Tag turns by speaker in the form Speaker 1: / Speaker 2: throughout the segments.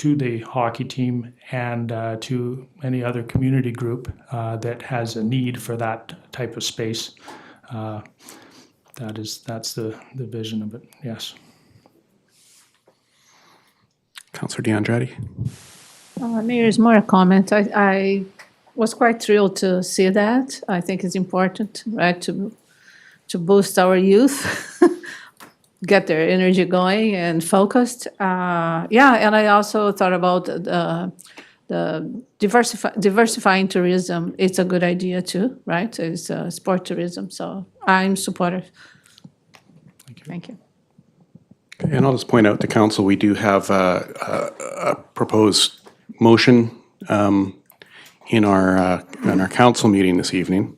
Speaker 1: to the hockey team and to any other community group that has a need for that type of space. That's the vision of it, yes.
Speaker 2: Councillor DeAndretti.
Speaker 3: Mayor, is more a comment. I was quite thrilled to see that. I think it's important, right, to boost our youth, get their energy going and focused. Yeah, and I also thought about the diversifying tourism. It's a good idea too, right? It's sport tourism, so I'm supportive. Thank you.
Speaker 2: Okay, and I'll just point out to council, we do have a proposed motion in our council meeting this evening.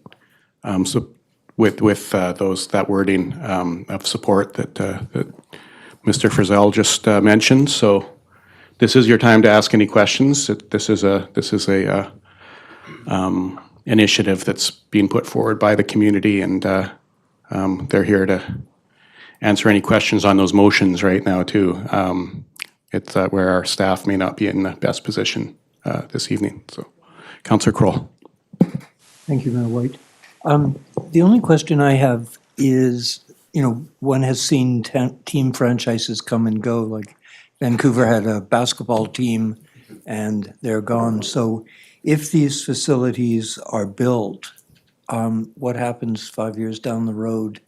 Speaker 2: So with that wording of support that Mr. Frizzell just mentioned. So this is your time to ask any questions. This is a initiative that's being put forward by the community, and they're here to answer any questions on those motions right now too. It's where our staff may not be in the best position this evening. So, Councillor Kroll.
Speaker 4: Thank you, Mayor White. The only question I have is, one has seen team franchises come and go, like Vancouver had a basketball team and they're gone. So if these facilities are built, what happens 5 years down the road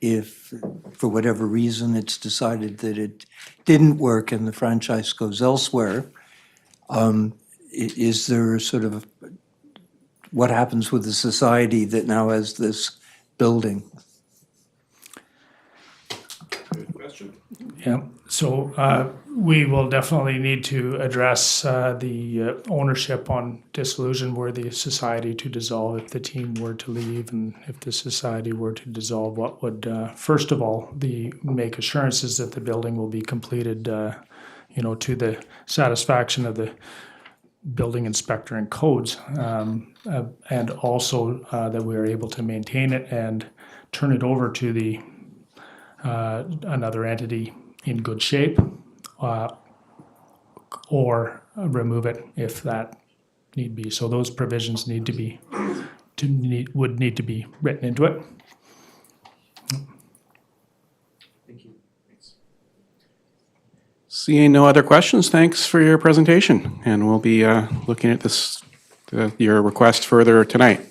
Speaker 4: if, for whatever reason, it's decided that it didn't work and the franchise goes elsewhere? Is there sort of what happens with the society that now has this building?
Speaker 2: Good question.
Speaker 1: Yeah, so we will definitely need to address the ownership on dissolution were the society to dissolve, if the team were to leave, and if the society were to dissolve, what would, first of all, make assurances that the building will be completed, to the satisfaction of the building inspector and codes, and also that we are able to maintain it and turn it over to the another entity in good shape, or remove it if that need be. So those provisions would need to be written into it.
Speaker 2: Thank you. Seeing no other questions, thanks for your presentation. And we'll be looking at your request further tonight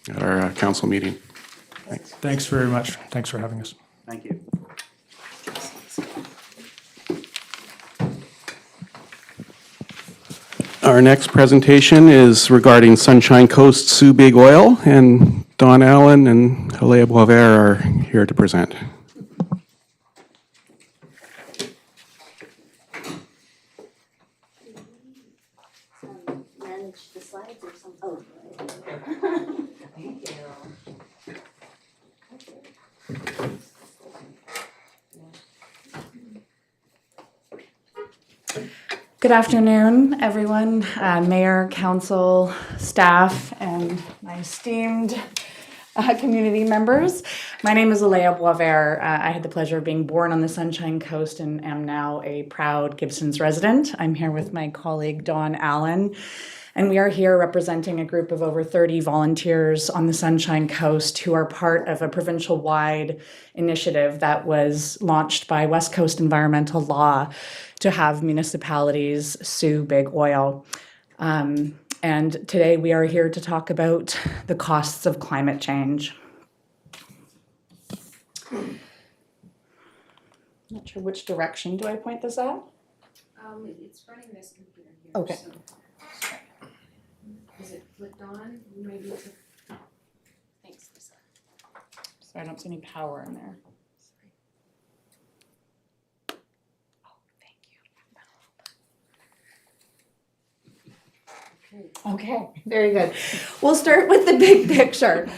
Speaker 2: at our council meeting. Thanks.
Speaker 1: Thanks very much. Thanks for having us.
Speaker 5: Thank you.
Speaker 2: Our next presentation is regarding Sunshine Coast Sioux Big Oil, and Don Allen and Helea Boisvert are here to present.
Speaker 6: Manage the slides or something? Oh, thank you. Good afternoon, everyone, Mayor, Council, staff, and my esteemed community members. My name is Helea Boisvert. I had the pleasure of being born on the Sunshine Coast and am now a proud Gibsons resident. I'm here with my colleague, Don Allen, and we are here representing a group of over 30 volunteers on the Sunshine Coast who are part of a provincial-wide initiative that was launched by West Coast Environmental Law to have municipalities sue big oil. And today we are here to talk about the costs of climate change. Not sure which direction do I point this at?
Speaker 7: It's running this computer here.
Speaker 6: Okay.
Speaker 7: So, is it flipped on? Maybe it's thanks, Lisa.
Speaker 6: So I don't see any power in there. Okay, very good. We'll start with the big picture.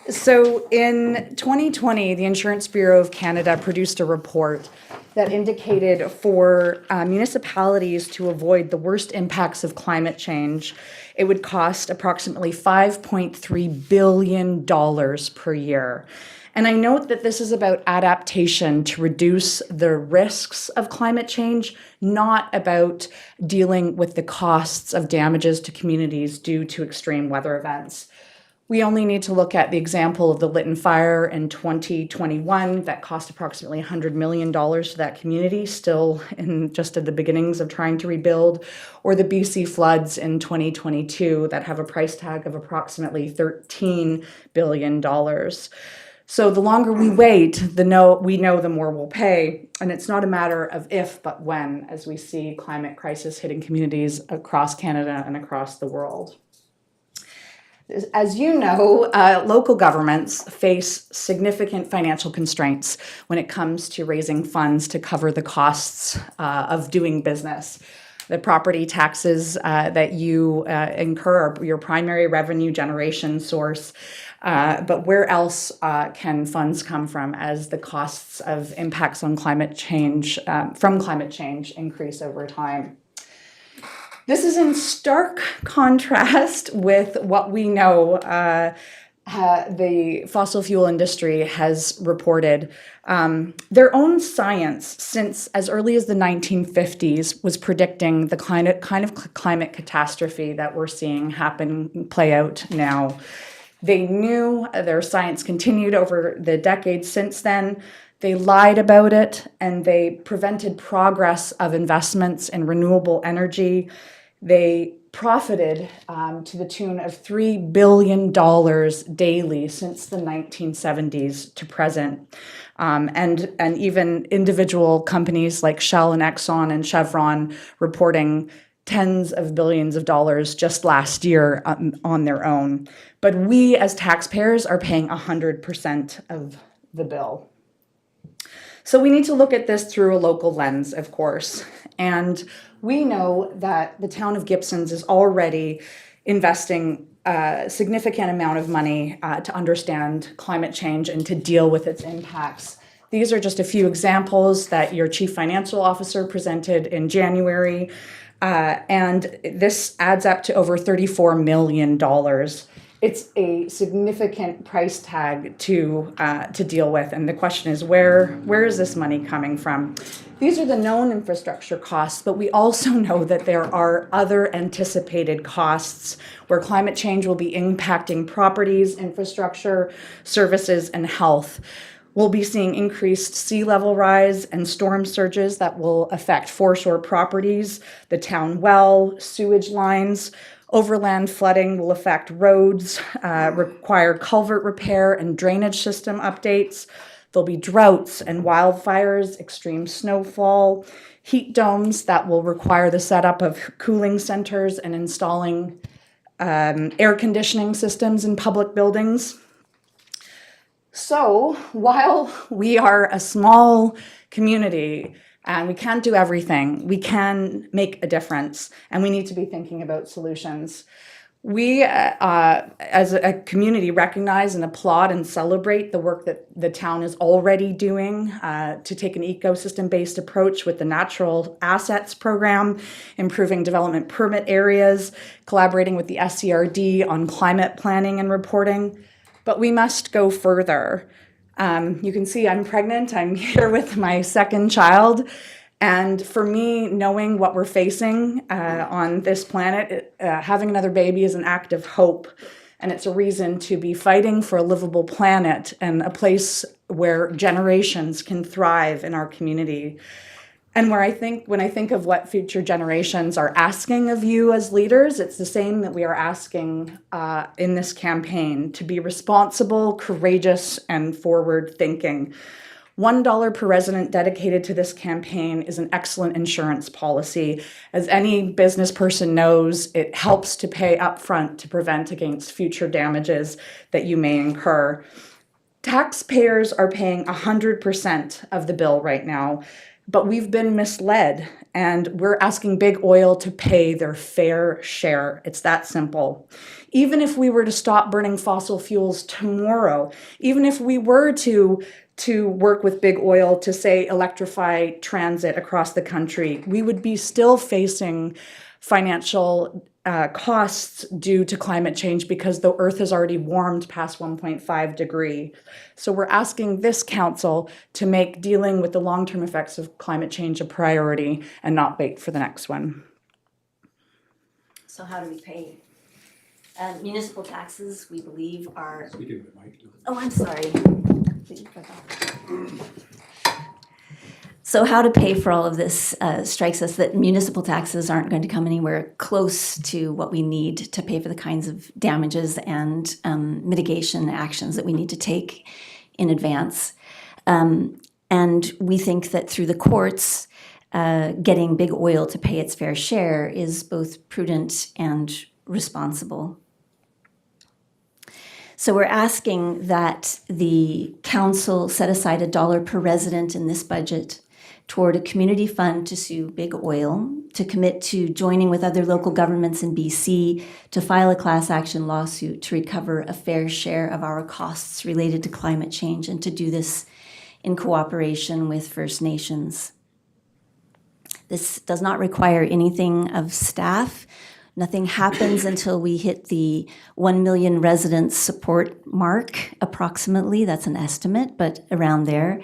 Speaker 6: So in 2020, the Insurance Bureau of Canada produced a report that indicated for municipalities to avoid the worst impacts of climate change, it would cost approximately $5.3 billion per year. And I note that this is about adaptation to reduce the risks of climate change, not about dealing with the costs of damages to communities due to extreme weather events. We only need to look at the example of the Lytton fire in 2021 that cost approximately $100 million to that community, still just at the beginnings of trying to rebuild, or the BC floods in 2022 that have a price tag of approximately $13 billion. So the longer we wait, we know the more we'll pay. And it's not a matter of if, but when, as we see climate crisis hitting communities across Canada and across the world. As you know, local governments face significant financial constraints when it comes to raising funds to cover the costs of doing business. The property taxes that you incur are your primary revenue generation source. But where else can funds come from as the costs of impacts on climate change, from climate change increase over time? This is in stark contrast with what we know the fossil fuel industry has reported. Their own science, since as early as the 1950s, was predicting the kind of climate catastrophe that we're seeing play out now. They knew, their science continued over the decades since then. They lied about it, and they prevented progress of investments in renewable energy. They profited to the tune of $3 billion daily since the 1970s to present. And even individual companies like Shell and Exxon and Chevron reporting tens of billions of dollars just last year on their own. But we as taxpayers are paying 100% of the bill. So we need to look at this through a local lens, of course. And we know that the town of Gibsons is already investing a significant amount of money to understand climate change and to deal with its impacts. These are just a few examples that your chief financial officer presented in January. And this adds up to over $34 million. It's a significant price tag to deal with. And the question is, where is this money coming from? These are the known infrastructure costs, but we also know that there are other anticipated costs where climate change will be impacting properties, infrastructure, services, and health. We'll be seeing increased sea level rise and storm surges that will affect foreshore properties, the town well, sewage lines. Overland flooding will affect roads, require culvert repair and drainage system updates. There'll be droughts and wildfires, extreme snowfall, heat domes that will require the setup of cooling centers and installing air conditioning systems in public buildings. So while we are a small community and we can't do everything, we can make a difference, and we need to be thinking about solutions. We, as a community, recognize and applaud and celebrate the work that the town is already doing to take an ecosystem-based approach with the Natural Assets Program, improving development permit areas, collaborating with the SCRD on climate planning and reporting. But we must go further. You can see I'm pregnant. I'm here with my second child. And for me, knowing what we're facing on this planet, having another baby is an act of hope. And it's a reason to be fighting for a livable planet and a place where generations can thrive in our community. And when I think of what future generations are asking of you as leaders, it's the same that we are asking in this campaign: to be responsible, courageous, and forward-thinking. $1 per resident dedicated to this campaign is an excellent insurance policy. As any business person knows, it helps to pay upfront to prevent against future damages that you may incur. Taxpayers are paying 100% of the bill right now, but we've been misled, and we're asking big oil to pay their fair share. It's that simple. Even if we were to stop burning fossil fuels tomorrow, even if we were to work with big oil to, say, electrify transit across the country, we would be still facing financial costs due to climate change because the Earth has already warmed past 1.5 degree. So we're asking this council to make dealing with the long-term effects of climate change a priority and not wait for the next one.
Speaker 5: So how do we pay? Municipal taxes, we believe, are. Oh, I'm sorry. Completely forgot. So how to pay for all of this strikes us that municipal taxes aren't going to come anywhere close to what we need to pay for the kinds of damages and mitigation actions that we need to take in advance. And we think that through the courts, getting big oil to pay its fair share is both prudent and responsible. So we're asking that the council set aside $1 per resident in this budget toward a community fund to sue Big Oil, to commit to joining with other local governments in BC to file a class action lawsuit to recover a fair share of our costs related to climate change, and to do this in cooperation with First Nations. This does not require anything of staff. Nothing happens until we hit the 1 million residents support mark, approximately. That's an estimate, but around there.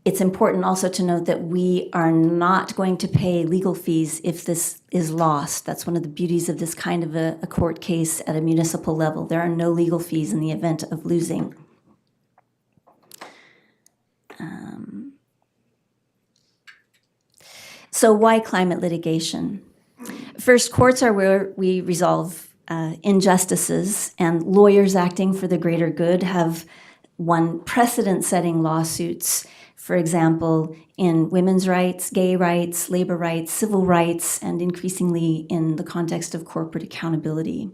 Speaker 5: It's important also to note that we are not going to pay legal fees if this is lost. That's one of the beauties of this kind of a court case at a municipal level. There are no legal fees in the event of losing. So why climate litigation? First, courts are where we resolve injustices, and lawyers acting for the greater good have won precedent-setting lawsuits, for example, in women's rights, gay rights, labor rights, civil rights, and increasingly in the context of corporate accountability.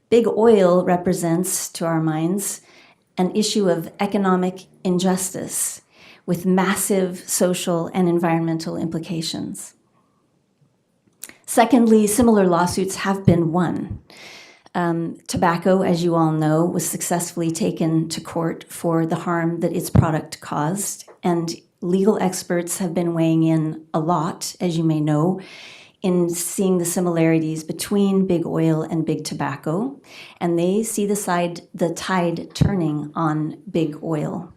Speaker 5: Big Oil represents, to our minds, an issue of economic injustice with massive social and environmental implications. Secondly, similar lawsuits have been won. Tobacco, as you all know, was successfully taken to court for the harm that its product caused, and legal experts have been weighing in a lot, as you may know, in seeing the similarities between Big Oil and Big Tobacco, and they see the tide turning on Big Oil.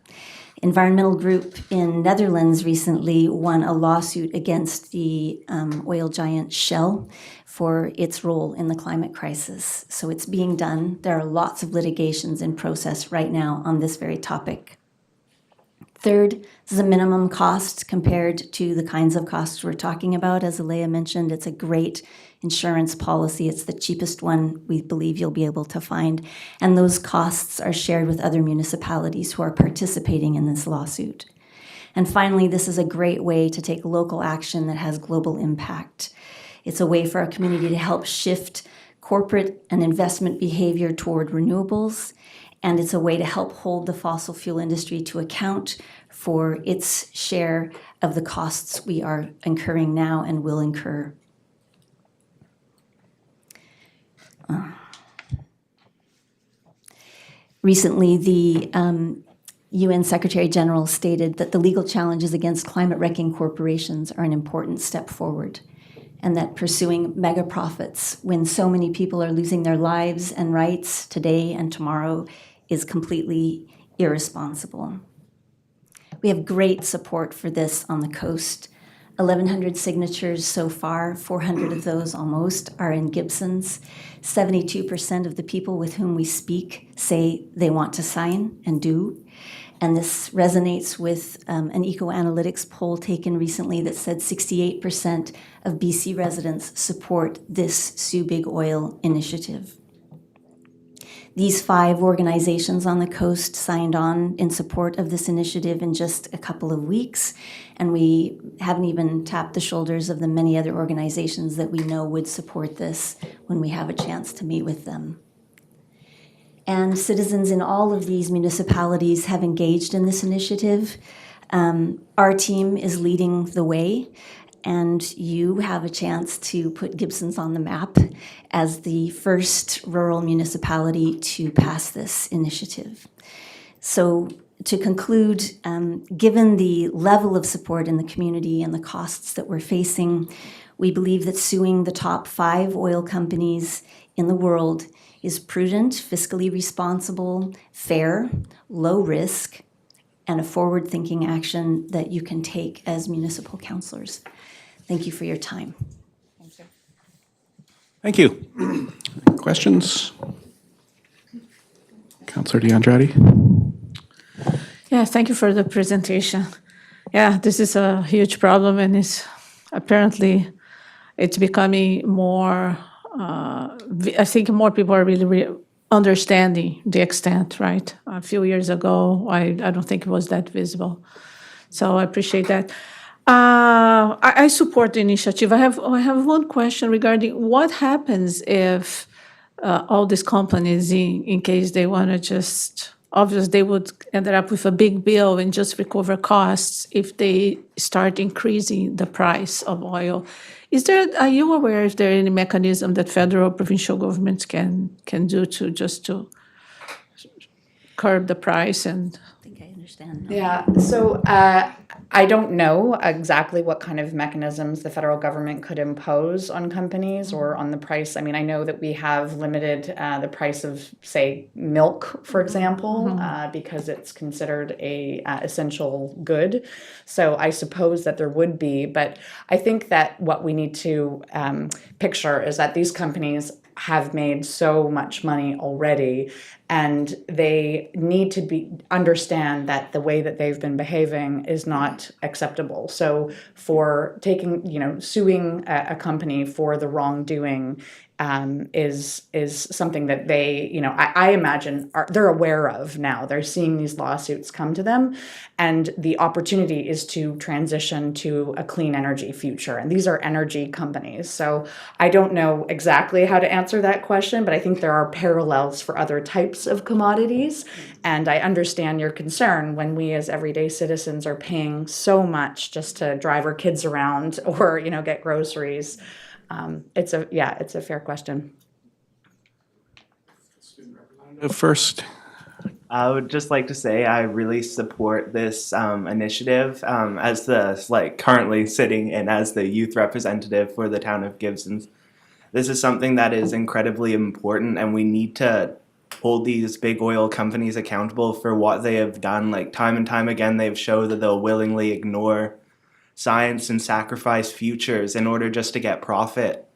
Speaker 5: Environmental group in Netherlands recently won a lawsuit against the oil giant Shell for its role in the climate crisis. So it's being done. There are lots of litigations in process right now on this very topic. Third, this is a minimum cost compared to the kinds of costs we're talking about. As Alea mentioned, it's a great insurance policy. It's the cheapest one we believe you'll be able to find. And those costs are shared with other municipalities who are participating in this lawsuit. And finally, this is a great way to take local action that has global impact. It's a way for our community to help shift corporate and investment behavior toward renewables, and it's a way to help hold the fossil fuel industry to account for its share of the costs we are incurring now and will incur. Recently, the UN Secretary General stated that the legal challenges against climate-wrecking corporations are an important step forward, and that pursuing mega profits when so many people are losing their lives and rights today and tomorrow is completely irresponsible. We have great support for this on the coast. 1,100 signatures so far, 400 of those almost are in Gibsons. 72% of the people with whom we speak say they want to sign and do. And this resonates with an eco-analytics poll taken recently that said 68% of BC residents support this Sue Big Oil initiative. These 5 organizations on the coast signed on in support of this initiative in just a couple of weeks, and we haven't even tapped the shoulders of the many other organizations that we know would support this when we have a chance to meet with them. And citizens in all of these municipalities have engaged in this initiative. Our team is leading the way, and you have a chance to put Gibsons on the map as the first rural municipality to pass this initiative. So to conclude, given the level of support in the community and the costs that we're facing, we believe that suing the top 5 oil companies in the world is prudent, fiscally responsible, fair, low risk, and a forward-thinking action that you can take as municipal councillors. Thank you for your time.
Speaker 2: Thank you. Questions? Councillor DeAndrade?
Speaker 3: Yeah, thank you for the presentation. Yeah, this is a huge problem, and apparently it's becoming more, I think more people are really understanding the extent, right? A few years ago, I don't think it was that visible. So I appreciate that. I support the initiative. I have one question regarding what happens if all these companies, in case they want to just, obviously they would end up with a big bill and just recover costs if they start increasing the price of oil. Are you aware if there any mechanism that federal, provincial governments can do to curb the price? And
Speaker 5: I think I understand now.
Speaker 6: Yeah, so I don't know exactly what kind of mechanisms the federal government could impose on companies or on the price. I mean, I know that we have limited the price of, say, milk, for example, because it's considered a essential good. So I suppose that there would be, but I think that what we need to picture is that these companies have made so much money already, and they need to understand that the way that they've been behaving is not acceptable. So for suing a company for the wrongdoing is something that they, I imagine they're aware of now. They're seeing these lawsuits come to them, and the opportunity is to transition to a clean energy future. And these are energy companies. So I don't know exactly how to answer that question, but I think there are parallels for other types of commodities. And I understand your concern when we as everyday citizens are paying so much just to drive our kids around or, get groceries. It's a fair question.
Speaker 2: First,
Speaker 8: I would just like to say I really support this initiative as the currently sitting and as the youth representative for the town of Gibsons. This is something that is incredibly important, and we need to hold these big oil companies accountable for what they have done. Like time and time again, they've shown that they'll willingly ignore science and sacrifice futures in order just to get profit.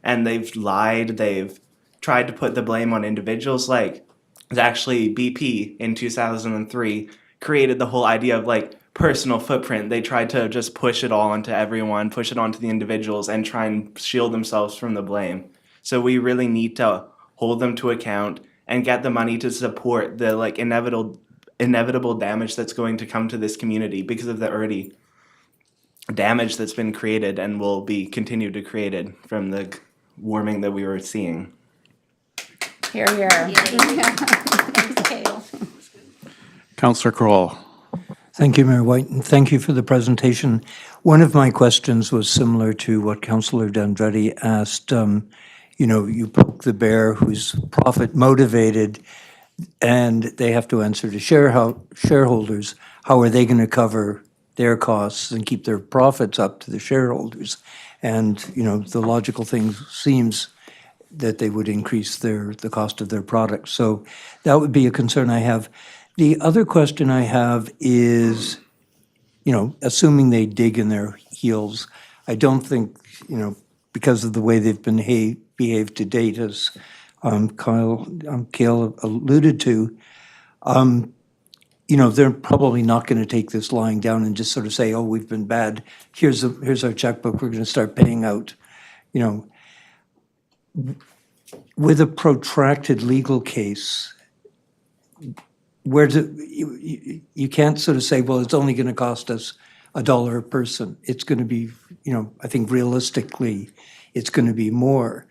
Speaker 8: And they've lied. They've tried to put the blame on individuals. Like, it's actually BP in 2003 created the whole idea of personal footprint. They tried to just push it all onto everyone, push it onto the individuals, and try and shield themselves from the blame. So we really need to hold them to account and get the money to support the inevitable damage that's going to come to this community because of the already damage that's been created and will be continued to created from the warming that we were seeing.
Speaker 6: Here, here.
Speaker 2: Councillor Kroll.
Speaker 4: Thank you, Mayor White, and thank you for the presentation. One of my questions was similar to what Councillor D'Andrade asked. You poke the bear who's profit motivated, and they have to answer to shareholders. How are they going to cover their costs and keep their profits up to the shareholders? And, the logical thing seems that they would increase the cost of their products. So that would be a concern I have. The other question I have is, assuming they dig in their heels, I don't think, because of the way they've been behaved to date, as Kale alluded to, they're probably not going to take this lying down and just sort of say, oh, we've been bad. Here's our checkbook. We're going to start paying out. With a protracted legal case, you can't sort of say, well, it's only going to cost us $1 a person. It's going to be, I think realistically, it's going to be more.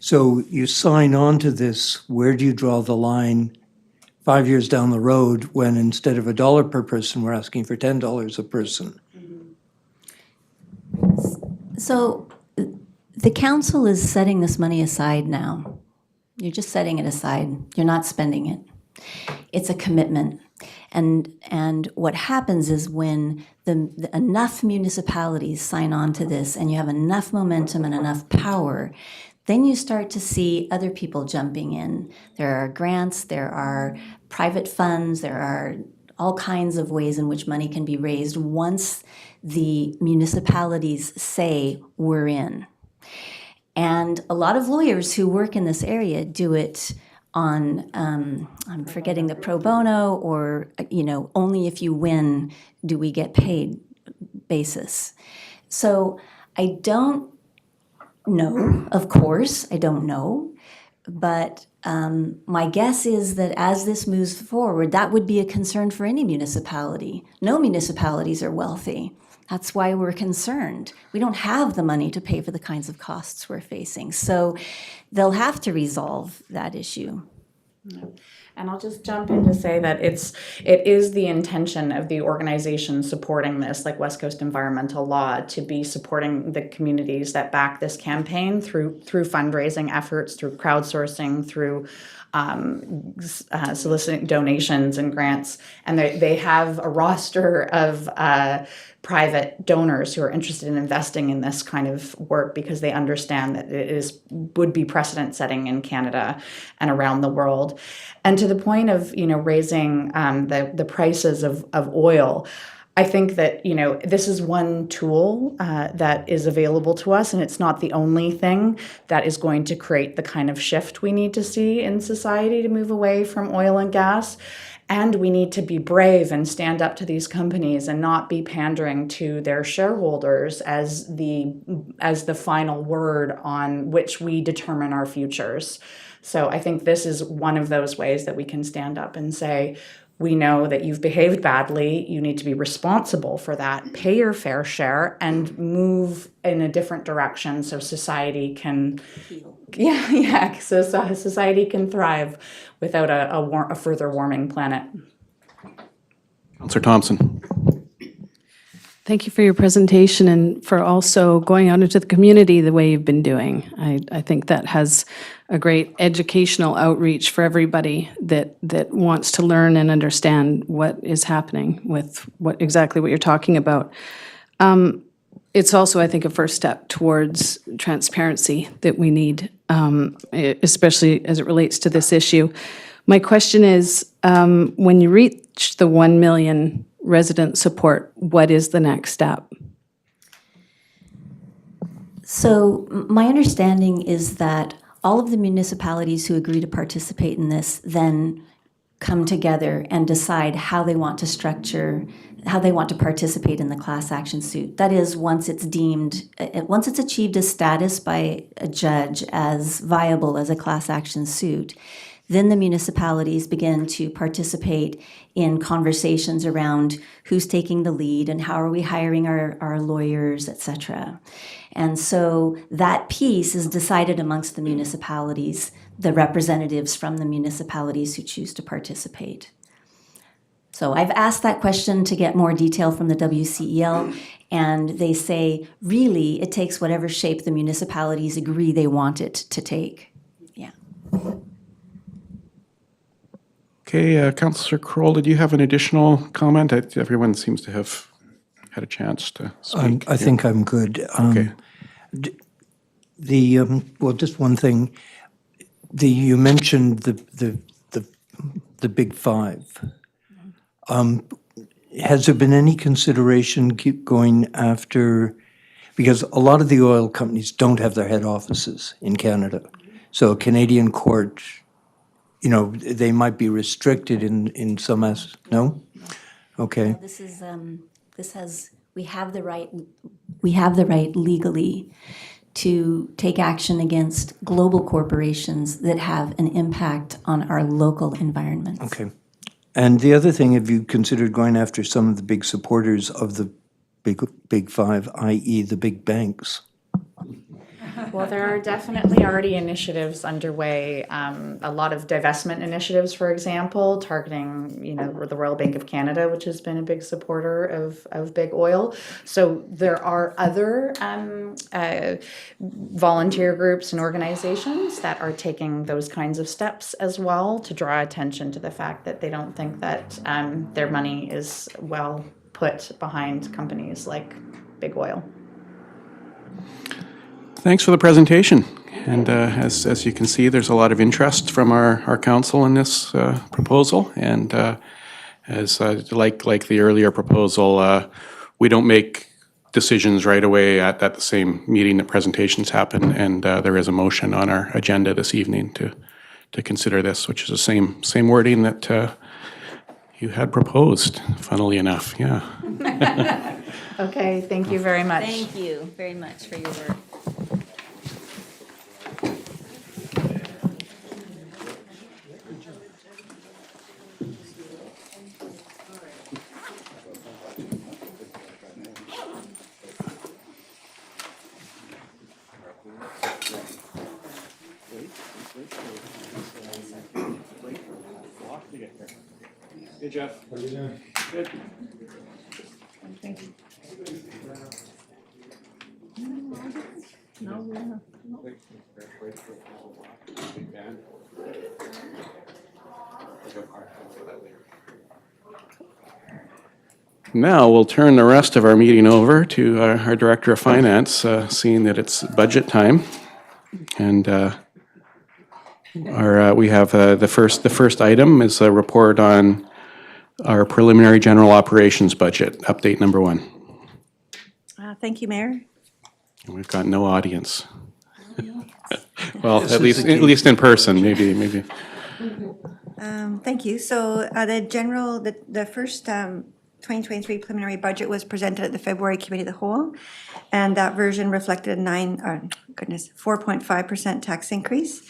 Speaker 4: So you sign on to this. Where do you draw the line 5 years down the road when instead of $1 per person, we're asking for $10 a person?
Speaker 5: So the council is setting this money aside now. You're just setting it aside. You're not spending it. It's a commitment. And what happens is when enough municipalities sign on to this and you have enough momentum and enough power, then you start to see other people jumping in. There are grants, there are private funds, there are all kinds of ways in which money can be raised once the municipalities say we're in. And a lot of lawyers who work in this area do it on, I'm forgetting the pro bono or, only if you win do we get paid basis. So I don't know, of course, I don't know. But my guess is that as this moves forward, that would be a concern for any municipality. No municipalities are wealthy. That's why we're concerned. We don't have the money to pay for the kinds of costs we're facing. So they'll have to resolve that issue.
Speaker 6: And I'll just jump in to say that it is the intention of the organization supporting this, like West Coast Environmental Law, to be supporting the communities that back this campaign through fundraising efforts, through crowdsourcing, through soliciting donations and grants. And they have a roster of private donors who are interested in investing in this kind of work because they understand that it would be precedent setting in Canada and around the world. And to the point of raising the prices of oil, I think that this is one tool that is available to us, and it's not the only thing that is going to create the kind of shift we need to see in society to move away from oil and gas. And we need to be brave and stand up to these companies and not be pandering to their shareholders as the final word on which we determine our futures. So I think this is one of those ways that we can stand up and say, we know that you've behaved badly. You need to be responsible for that. Pay your fair share and move in a different direction so society can heal. So society can thrive without a further warming planet.
Speaker 2: Councillor Thompson.
Speaker 9: Thank you for your presentation and for also going out into the community the way you've been doing. I think that has a great educational outreach for everybody that wants to learn and understand what is happening with exactly what you're talking about. It's also, I think, a first step towards transparency that we need, especially as it relates to this issue. My question is, when you reach the 1 million resident support, what is the next step?
Speaker 5: So my understanding is that all of the municipalities who agree to participate in this then come together and decide how they want to participate in the class action suit. That is, once it's achieved a status by a judge as viable as a class action suit, then the municipalities begin to participate in conversations around who's taking the lead and how are we hiring our lawyers, et cetera. And so that piece is decided amongst the municipalities, the representatives from the municipalities who choose to participate. So I've asked that question to get more detail from the WCEL, and they say, really, it takes whatever shape the municipalities agree they want it to take. Yeah.
Speaker 2: Okay, Councillor Kroll, did you have an additional comment? Everyone seems to have had a chance to speak.
Speaker 4: I think I'm good.
Speaker 2: Okay.
Speaker 4: Well, just one thing. You mentioned the big five. Has there been any consideration keep going after, because a lot of the oil companies don't have their head offices in Canada. So a Canadian court, they might be restricted in some no? Okay.
Speaker 5: We have the right legally to take action against global corporations that have an impact on our local environments.
Speaker 4: Okay. And the other thing, have you considered going after some of the big supporters of the big five, i.e. the big banks?
Speaker 6: Well, there are definitely already initiatives underway. A lot of divestment initiatives, for example, targeting, the Royal Bank of Canada, which has been a big supporter of big oil. So there are other volunteer groups and organizations that are taking those kinds of steps as well to draw attention to the fact that they don't think that their money is well put behind companies like big oil.
Speaker 2: Thanks for the presentation. And as you can see, there's a lot of interest from our council in this proposal. And as like the earlier proposal, we don't make decisions right away at the same meeting that presentations happen. And there is a motion on our agenda this evening to consider this, which is the same wording that you had proposed, funnily enough. Yeah.
Speaker 6: Okay, thank you very much.
Speaker 5: Thank you very much for your work.
Speaker 2: Hey, Jeff. How are you doing? Good. Now we'll turn the rest of our meeting over to our Director of Finance, seeing that it's budget time. And we have the first item is a report on our preliminary general operations budget, update number 1.
Speaker 10: Thank you, Mayor.
Speaker 2: And we've got no audience. Well, at least in person, maybe.
Speaker 10: Thank you. So the first 2023 preliminary budget was presented at the February Committee of the Whole, and that version reflected a 4.5% tax increase.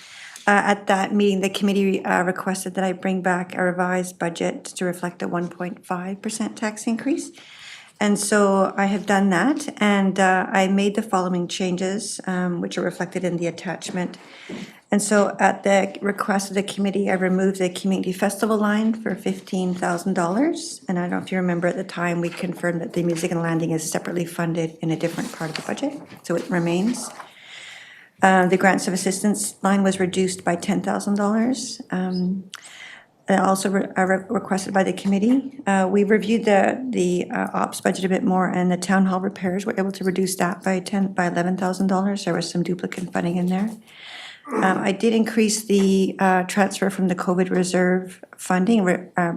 Speaker 10: At that meeting, the committee requested that I bring back a revised budget to reflect a 1.5% tax increase. And so I have done that, and I made the following changes, which are reflected in the attachment. And so at the request of the committee, I removed the community festival line for $15,000. And I don't know if you remember at the time, we confirmed that the Music and Landing is separately funded in a different part of the budget, so it remains. The grants of assistance line was reduced by $10,000. Also requested by the committee. We reviewed the ops budget a bit more, and the town hall repairs were able to reduce that by $11,000. There was some duplicate funding in there. I did increase the transfer from the COVID reserve funding,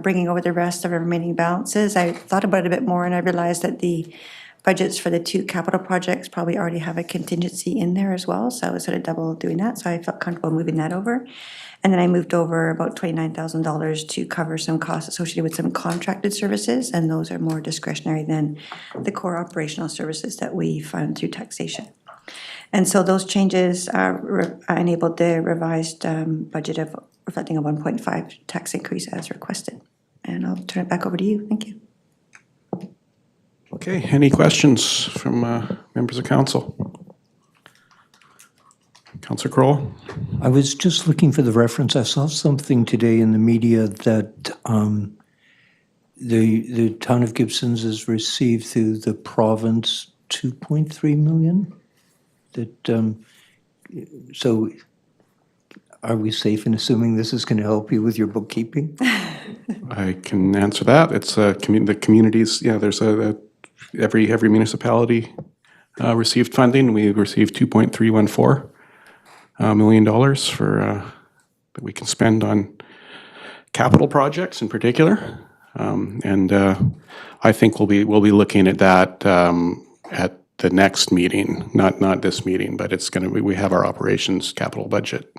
Speaker 10: bringing over the rest of the remaining balances. I thought about it a bit more, and I realized that the budgets for the 2 capital projects probably already have a contingency in there as well, so I was sort of double doing that, so I felt comfortable moving that over. And then I moved over about $29,000 to cover some costs associated with some contracted services, and those are more discretionary than the core operational services that we fund through taxation. And so those changes enabled the revised budget of reflecting a 1.5 tax increase as requested. And I'll turn it back over to you. Thank you.
Speaker 2: Okay, any questions from members of council? Councillor Kroll?
Speaker 4: I was just looking for the reference. I saw something today in the media that the town of Gibsons has received through the province 2.3 million. That so are we safe in assuming this is going to help you with your bookkeeping?
Speaker 2: I can answer that. It's the communities. Yeah, there's every municipality received funding. We received $2.314 million for that we can spend on capital projects in particular, and I think we'll be looking at that at the next meeting, not this meeting, but it's going to be. We have our operations capital budget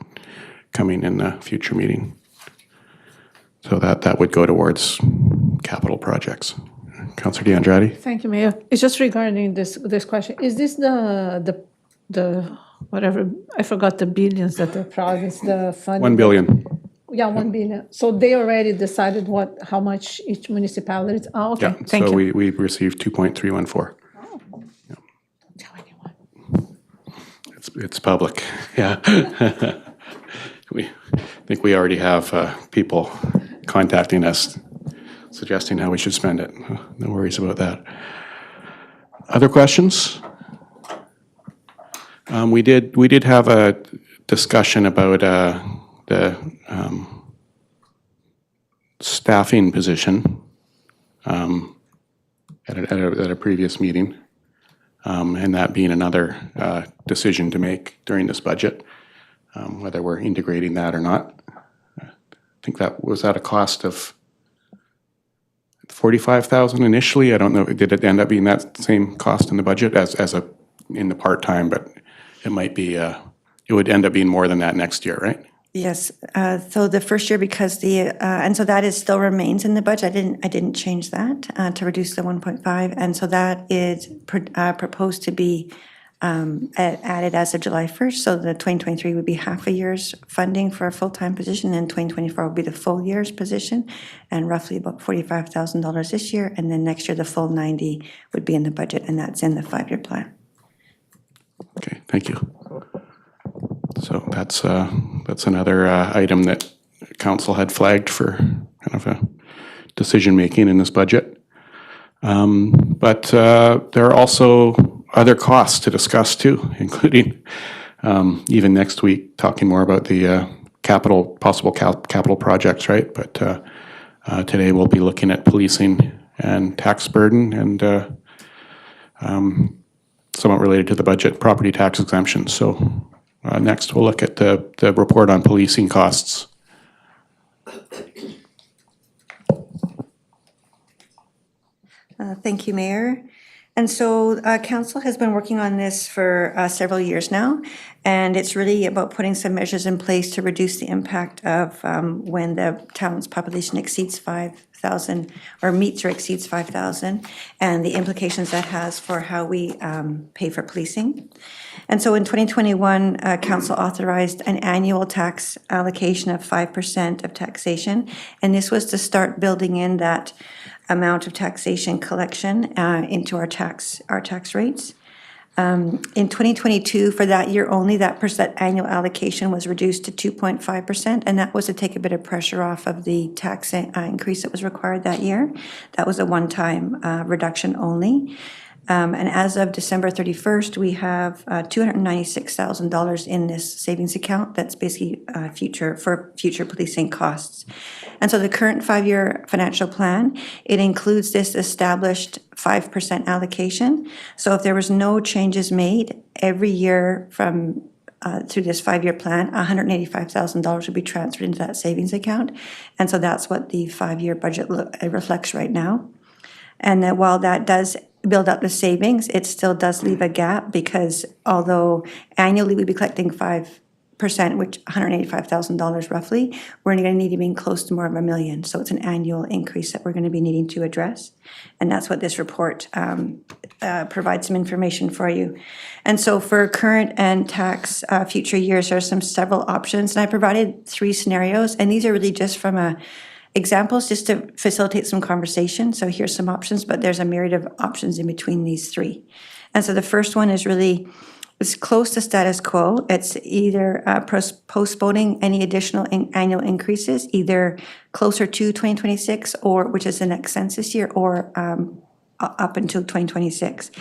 Speaker 2: coming in the future meeting, so that would go towards capital projects. Councillor D'Andrade?
Speaker 3: Thank you, Mayor. It's just regarding this question. Is this the whatever, I forgot the billions that the province, the funding?
Speaker 2: 1 billion.
Speaker 3: Yeah, 1 billion. So they already decided how much each municipality? Oh, okay,
Speaker 2: Yeah,
Speaker 3: thank
Speaker 2: so
Speaker 3: you.
Speaker 2: we received 2.314.
Speaker 3: Tell anyone.
Speaker 2: It's public, yeah. I think we already have people contacting us suggesting how we should spend it. No worries about that. Other questions? We did have a discussion about the staffing position at a previous meeting, and that being another decision to make during this budget, whether we're integrating that or not. I think that was at a cost of $45,000 initially. I don't know, did it end up being that same cost in the budget in the part-time, but it might be, it would end up being more than that next year, right?
Speaker 10: Yes, so the first year, because and so that is still remains in the budget. I didn't change that to reduce the 1.5, and so that is proposed to be added as of July 1st. So the 2023 would be half a year's funding for a full-time position, and 2024 would be the full year's position, and roughly about $45,000 this year, and then next year the full 90 would be in the budget, and that's in the 5-year plan.
Speaker 2: Okay, thank you. So that's another item that council had flagged for kind of a decision-making in this budget. But there are also other costs to discuss too, including even next week, talking more about the possible capital projects, right? But today we'll be looking at policing and tax burden and somewhat related to the budget, property tax exemption. So next we'll look at the report on policing costs.
Speaker 10: Thank you, Mayor. And so council has been working on this for several years now, and it's really about putting some measures in place to reduce the impact of when the town's population exceeds 5,000 or meets or exceeds 5,000, and the implications that has for how we pay for policing. And so in 2021, council authorized an annual tax allocation of 5% of taxation, and this was to start building in that amount of taxation collection into our tax rates. In 2022, for that year only, that annual allocation was reduced to 2.5%, and that was to take a bit of pressure off of the tax increase that was required that year. That was a one-time reduction only. And as of December 31st, we have $296,000 in this savings account that's basically for future policing costs. And so the current 5-year financial plan, it includes this established 5% allocation. So if there was no changes made every year from through this 5-year plan, $185,000 would be transferred into that savings account. And so that's what the 5-year budget reflects right now. And that while that does build up the savings, it still does leave a gap, because although annually we'd be collecting 5%, which $185,000 roughly, we're going to need to be close to more of $1 million. So it's an annual increase that we're going to be needing to address. And that's what this report provides some information for you. And so for current and tax future years, there are several options. And I provided 3 scenarios, and these are really just from examples just to facilitate some conversation. So here's some options, but there's a myriad of options in between these 3. And so the first one is really, it's close to status quo. It's either postponing any additional annual increases, either closer to 2026, or which is the next census year, or up until 2026.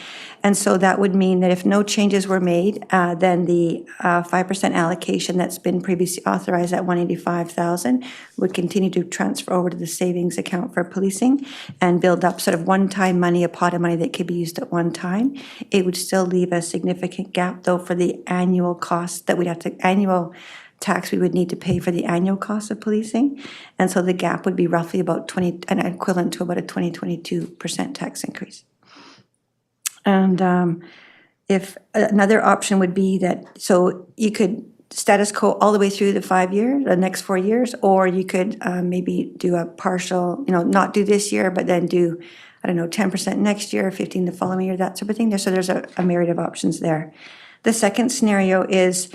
Speaker 10: And so that would mean that if no changes were made, then the 5% allocation that's been previously authorized at $185,000 would continue to transfer over to the savings account for policing and build up sort of one-time money, a pot of money that could be used at one time. It would still leave a significant gap, though, for the annual cost that we'd have to, annual tax we would need to pay for the annual cost of policing. And so the gap would be roughly about an equivalent to about a 22% tax increase. And if another option would be that, so you could status quo all the way through the next 4 years, or you could maybe do a partial, not do this year, but then do, 10% next year, 15 the following year, that sort of thing. So there's a myriad of options there. The second scenario is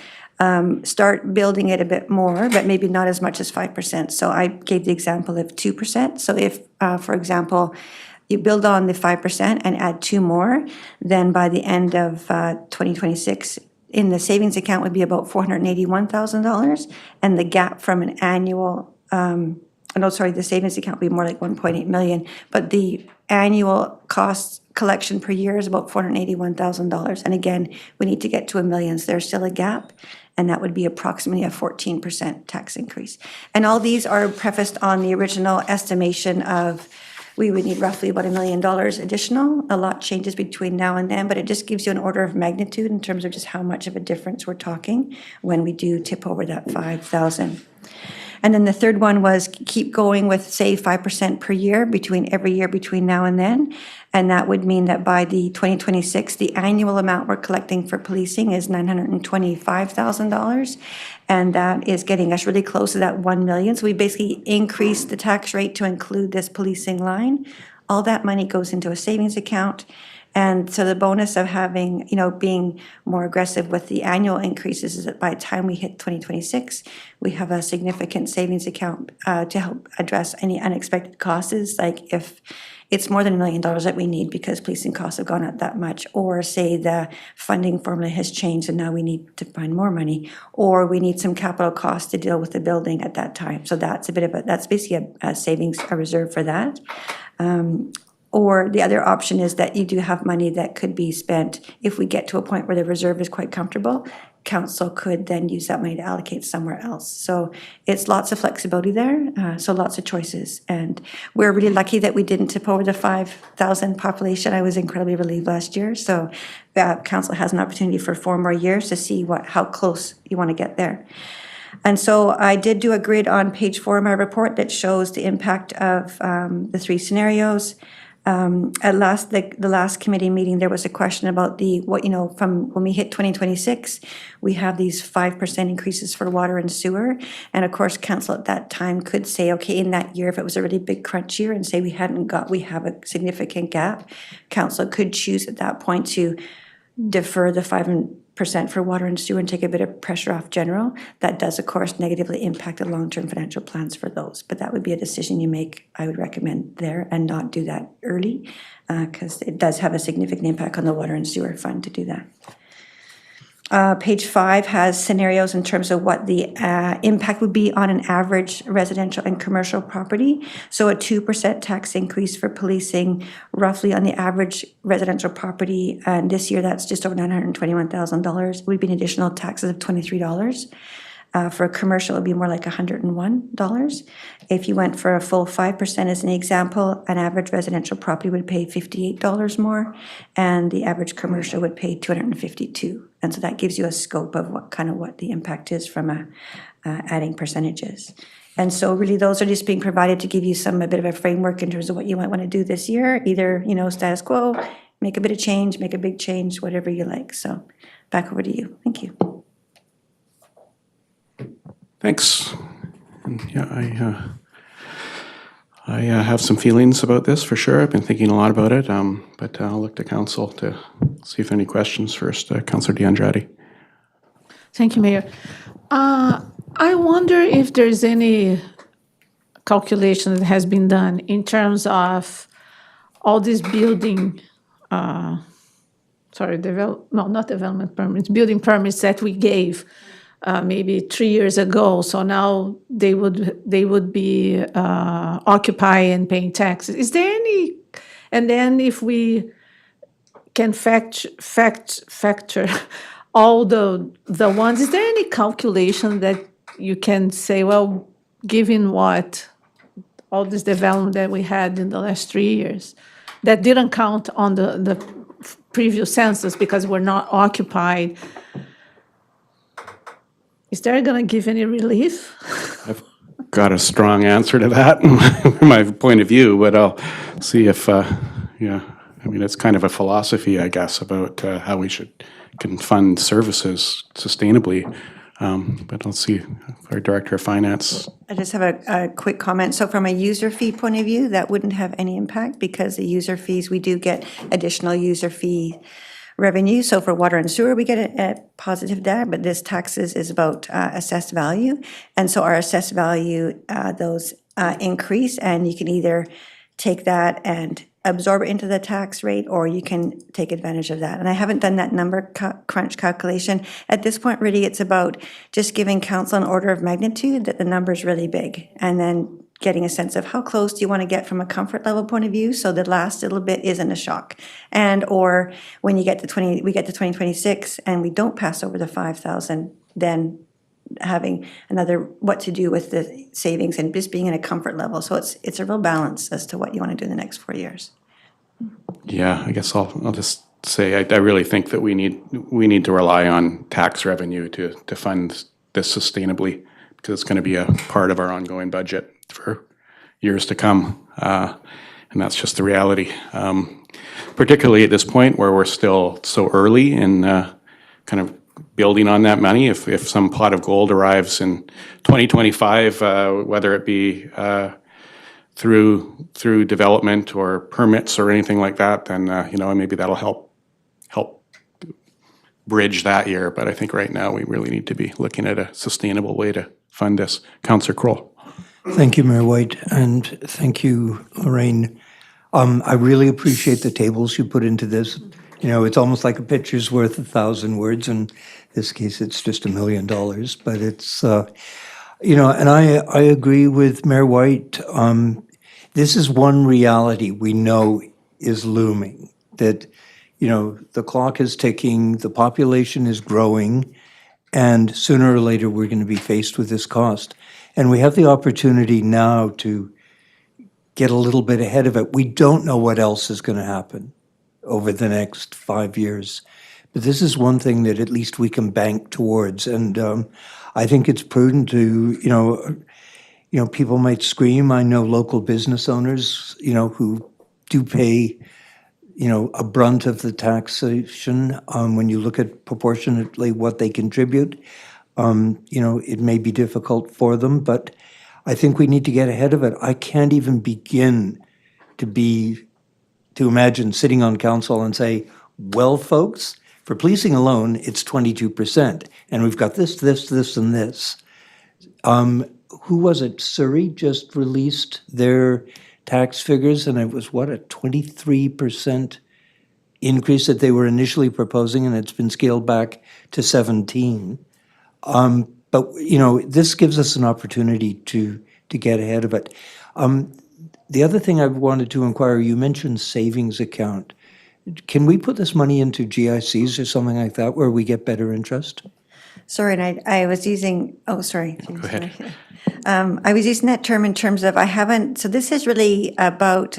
Speaker 10: start building it a bit more, but maybe not as much as 5%. So I gave the example of 2%. So if, for example, you build on the 5% and add 2 more, then by the end of 2026, in the savings account would be about $481,000, and the gap from an annual, the savings account would be more like 1.8 million, but the annual cost collection per year is about $481,000. And again, we need to get to $1 million, so there's still a gap, and that would be approximately a 14% tax increase. And all these are prefaced on the original estimation of we would need roughly about $1 million additional. A lot changes between now and then, but it just gives you an order of magnitude in terms of just how much of a difference we're talking when we do tip over that 5,000. And then the third one was keep going with, say, 5% per year every year between now and then. And that would mean that by the 2026, the annual amount we're collecting for policing is $925,000. And that is getting us really close to that 1 million. So we basically increased the tax rate to include this policing line. All that money goes into a savings account. And so the bonus of having, being more aggressive with the annual increases is that by the time we hit 2026, we have a significant savings account to help address any unexpected costs, like if it's more than $1 million that we need because policing costs have gone up that much, or say the funding formula has changed and now we need to find more money, or we need some capital costs to deal with the building at that time. So that's that's basically a savings, a reserve for that. Or the other option is that you do have money that could be spent if we get to a point where the reserve is quite comfortable. Council could then use that money to allocate somewhere else. So it's lots of flexibility there, so lots of choices. And we're really lucky that we didn't tip over the 5,000 population. I was incredibly relieved last year. So Council has an opportunity for 4 more years to see how close you want to get there. And so I did do a grid on page 4 of my report that shows the impact of the 3 scenarios. At the last committee meeting, there was a question about from when we hit 2026, we have these 5% increases for water and sewer. And of course, council at that time could say, okay, in that year, if it was a really big crunch year and say we have a significant gap, council could choose at that point to defer the 5% for water and sewer and take a bit of pressure off general. That does, of course, negatively impact the long-term financial plans for those. But that would be a decision you make, I would recommend there, and not do that early, because it does have a significant impact on the water and sewer fund to do that. Page 5 has scenarios in terms of what the impact would be on an average residential and commercial property. So a 2% tax increase for policing, roughly on the average residential property, and this year that's just over $921,000, would be an additional taxes of $23. For a commercial, it would be more like $101. If you went for a full 5% as an example, an average residential property would pay $58 more, and the average commercial would pay $252. And so that gives you a scope of what the impact is from adding percentages. And so really those are just being provided to give you a bit of a framework in terms of what you might want to do this year, either, status quo, make a bit of change, make a big change, whatever you like. So back over to you. Thank you.
Speaker 2: Thanks. And yeah, I have some feelings about this for sure. I've been thinking a lot about it, but I'll look to council to see if any questions first. Councillor DeAndrade.
Speaker 3: Thank you, Mayor. I wonder if there's any calculation that has been done in terms of all these building, not development permits, building permits that we gave maybe 3 years ago. So now they would be occupying and paying taxes. Is there any? And then if we can factor all the ones, is there any calculation that you can say, well, given what all this development that we had in the last 3 years, that didn't count on the previous census because we're not occupied, is there going to give any relief?
Speaker 2: I've got a strong answer to that from my point of view, but I'll see if, it's kind of a philosophy, I guess, about how we can fund services sustainably. But I'll see our Director of Finance.
Speaker 10: I just have a quick comment. So from a user fee point of view, that wouldn't have any impact because the user fees, we do get additional user fee revenue. So for water and sewer, we get a positive there, but this taxes is about assessed value. And so our assessed value, those increase, and you can either take that and absorb it into the tax rate, or you can take advantage of that. And I haven't done that number crunch calculation. At this point, really, it's about just giving council an order of magnitude that the number's really big, and then getting a sense of how close do you want to get from a comfort level point of view, so the last little bit isn't a shock. And, or when you get to we get to 2026 and we don't pass over the 5,000, then having another, what to do with the savings and just being in a comfort level. So it's a real balance as to what you want to do in the next 4 years.
Speaker 2: Yeah, I guess I'll just say, I really think that we need to rely on tax revenue to fund this sustainably, because it's going to be a part of our ongoing budget for years to come. And that's just the reality. Particularly at this point where we're still so early in kind of building on that money. If some pot of gold arrives in 2025, whether it be through development or permits or anything like that, then maybe that'll help bridge that year. But I think right now we really need to be looking at a sustainable way to fund this. Councillor Kroll.
Speaker 4: Thank you, Mayor White, and thank you, Lorraine. I really appreciate the tables you put into this. It's almost like a picture's worth 1,000 words. In this case, it's just $1 million. But it's, and I agree with Mayor White. This is one reality we know is looming, that, the clock is ticking, the population is growing, and sooner or later we're going to be faced with this cost. And we have the opportunity now to get a little bit ahead of it. We don't know what else is going to happen over the next 5 years. But this is one thing that at least we can bank towards. And I think it's prudent to, people might scream. I know local business owners, who do pay, a brunt of the taxation when you look at proportionately what they contribute. It may be difficult for them, but I think we need to get ahead of it. I can't even begin to imagine sitting on council and say, well, folks, for policing alone, it's 22%, and we've got this, and this. Who was it? Surrey just released their tax figures, and it was, a 23% increase that they were initially proposing, and it's been scaled back to 17%. But, this gives us an opportunity to get ahead of it. The other thing I wanted to inquire, you mentioned savings account. Can we put this money into GICs or something like that where we get better interest?
Speaker 10: Sorry, and I was using, sorry.
Speaker 2: Go ahead.
Speaker 10: I was using that term in terms of so this is really about,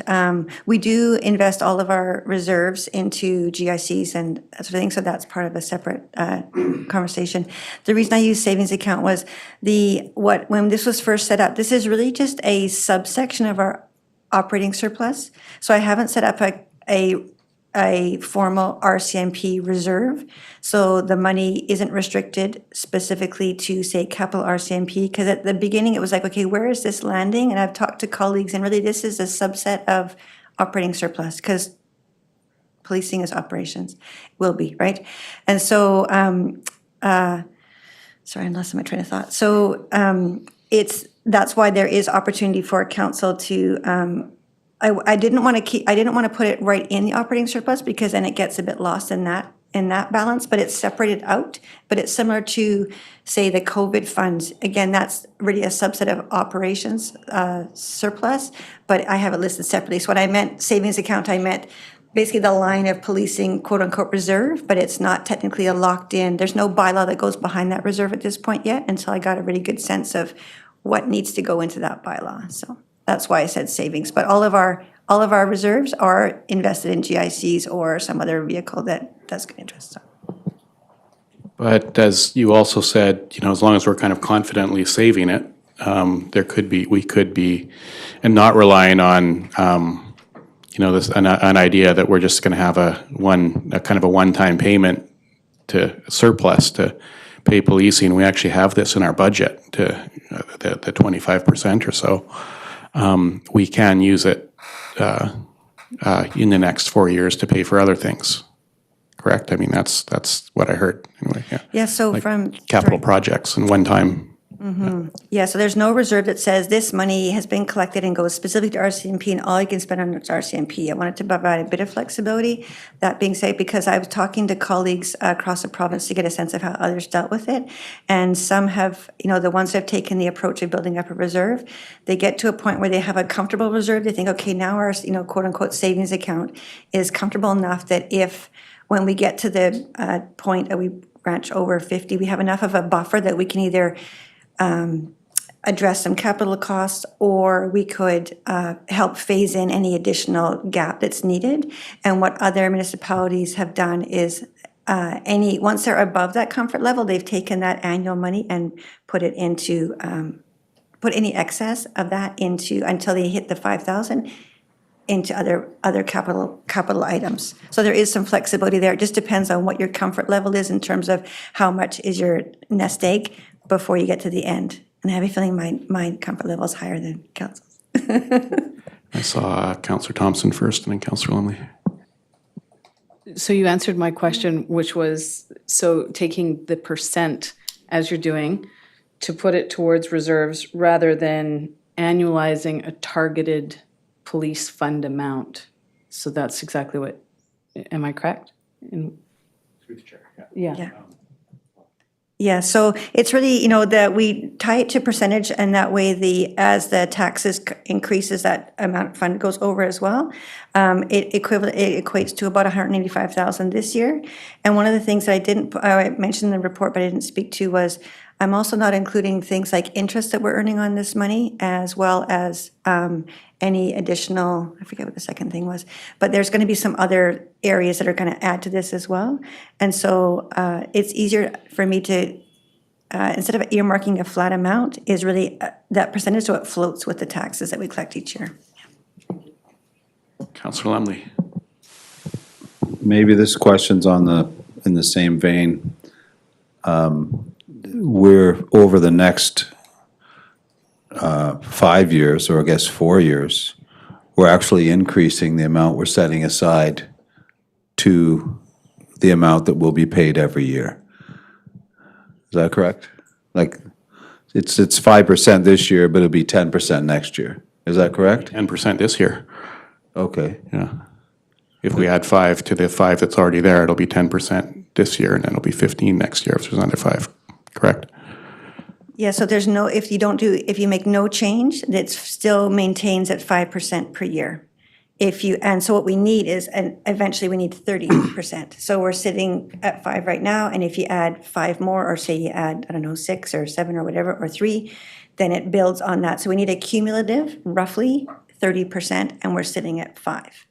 Speaker 10: we do invest all of our reserves into GICs and that sort of thing, so that's part of a separate conversation. The reason I use savings account was when this was first set up, this is really just a subsection of our operating surplus. So I haven't set up a formal RCMP reserve. So the money isn't restricted specifically to, say, capital RCMP, because at the beginning it was like, okay, where is this landing? And I've talked to colleagues, and really this is a subset of operating surplus, because policing is operations, will be, right? And so, sorry, I lost my train of thought. So that's why there is opportunity for council to, I didn't want to put it right in the operating surplus, because then it gets a bit lost in that balance, but it's separated out. But it's similar to, say, the COVID funds. Again, that's really a subset of operations surplus, but I have it listed separately. So when I meant savings account, I meant basically the line of policing quote unquote reserve, but it's not technically a locked in. There's no bylaw that goes behind that reserve at this point yet, until I got a really good sense of what needs to go into that bylaw. So that's why I said savings. But all of our reserves are invested in GICs or some other vehicle that's good interest. So.
Speaker 2: But as you also said, as long as we're kind of confidently saving it, we could be, and not relying on, an idea that we're just going to have a kind of a one-time payment to surplus to pay policing. We actually have this in our budget to the 25% or so. We can use it in the next 4 years to pay for other things. Correct? I mean, that's what I heard anyway. Yeah.
Speaker 10: Yeah. So
Speaker 2: like
Speaker 10: from
Speaker 2: capital projects and one-time
Speaker 10: Yeah, so there's no reserve that says this money has been collected and goes specifically to RCMP and all you can spend on is RCMP. I wanted to provide a bit of flexibility. That being said, because I was talking to colleagues across the province to get a sense of how others dealt with it, and some have, the ones that have taken the approach of building up a reserve, they get to a point where they have a comfortable reserve. They think, okay, now our, quote unquote savings account is comfortable enough that if, when we get to the point that we branch over 50, we have enough of a buffer that we can either address some capital costs, or we could help phase in any additional gap that's needed. And what other municipalities have done is once they're above that comfort level, they've taken that annual money and put it into, put any excess of that into, until they hit the 5,000, into other capital items. So there is some flexibility there. It just depends on what your comfort level is in terms of how much is your nest egg before you get to the end. And I have a feeling my comfort level is higher than council's.
Speaker 2: I saw Councillor Thompson first and then Councillor Lumley.
Speaker 9: So you answered my question, which was, so taking the percent as you're doing to put it towards reserves rather than annualizing a targeted police fund amount. So that's exactly what, am I correct? Through
Speaker 2: the chair,
Speaker 9: Yeah.
Speaker 10: Yeah, so it's really, that we tie it to percentage, and that way as the taxes increases, that amount of fund goes over as well. It equates to about 185,000 this year. And one of the things that I mentioned in the report, but I didn't speak to, was I'm also not including things like interest that we're earning on this money, as well as any additional, I forget what the second thing was, but there's going to be some other areas that are going to add to this as well. And so it's easier for me to, instead of earmarking a flat amount, is really that percentage so it floats with the taxes that we collect each year.
Speaker 2: Councillor Lumley.
Speaker 11: Maybe this question's in the same vein. We're over the next 5 years, or I guess 4 years, we're actually increasing the amount we're setting aside to the amount that will be paid every year. Is that correct? Like, it's 5% this year, but it'll be 10% next year. Is that correct?
Speaker 2: 10% this year.
Speaker 11: Okay.
Speaker 2: Yeah. If we add 5 to the 5 that's already there, it'll be 10% this year, and then it'll be 15 next year if there's another 5. Correct?
Speaker 10: Yeah, so there's no, if you make no change, it still maintains at 5% per year. And so what we need is, and eventually we need 30%. So we're sitting at 5 right now, and if you add 5 more, or say you add, 6 or 7 or whatever, or 3, then it builds on that. So we need a cumulative, roughly 30%, and we're sitting at 5.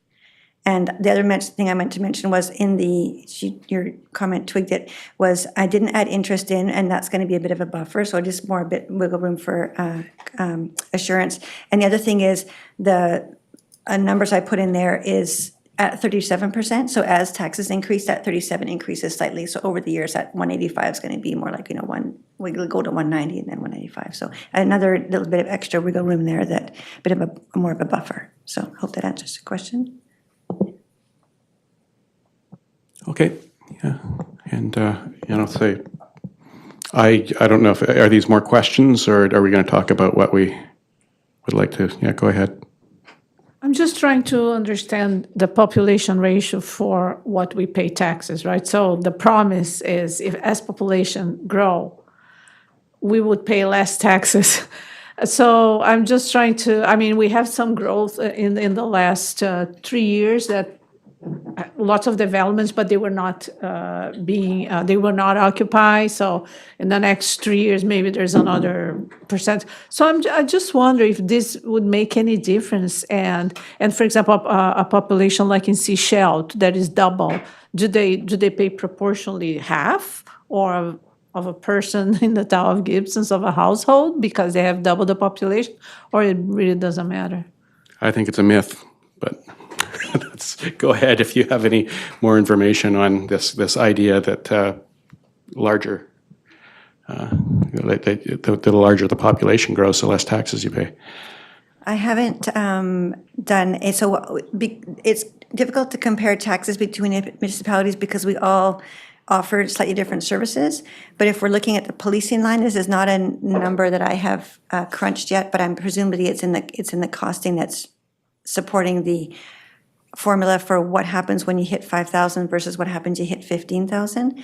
Speaker 10: And the other thing I meant to mention was your comment twigged it, was I didn't add interest in, and that's going to be a bit of a buffer, so just more a bit wiggle room for assurance. And the other thing is the numbers I put in there is at 37%. So as taxes increase, that 37 increases slightly. So over the years, that 185 is going to be more like, we go to 190 and then 185. So another little bit of extra wiggle room there, that bit of a more of a buffer. So hope that answers the question.
Speaker 2: Okay, yeah, and say, I don't know if, are these more questions, or are we going to talk about what we would like to, go ahead.
Speaker 3: I'm just trying to understand the population ratio for what we pay taxes, right? So the promise is as population grow, we would pay less taxes. So I'm just trying to, we have some growth in the last 3 years, that lots of developments, but they were not they were not occupied. So in the next 3 years, maybe there's another percent. So I just wonder if this would make any difference. And for example, a population like in Seychelles that is double, do they pay proportionally half or of a person in the town of Gibsons, of a household, because they have double the population, or it really doesn't matter?
Speaker 2: I think it's a myth, but go ahead if you have any more information on this idea that the larger the population grows, the less taxes you pay.
Speaker 10: I haven't done it, so it's difficult to compare taxes between municipalities because we all offer slightly different services. But if we're looking at the policing line, this is not a number that I have crunched yet, but I'm presumably it's in the costing that's supporting the formula for what happens when you hit 5,000 versus what happens you hit 15,000.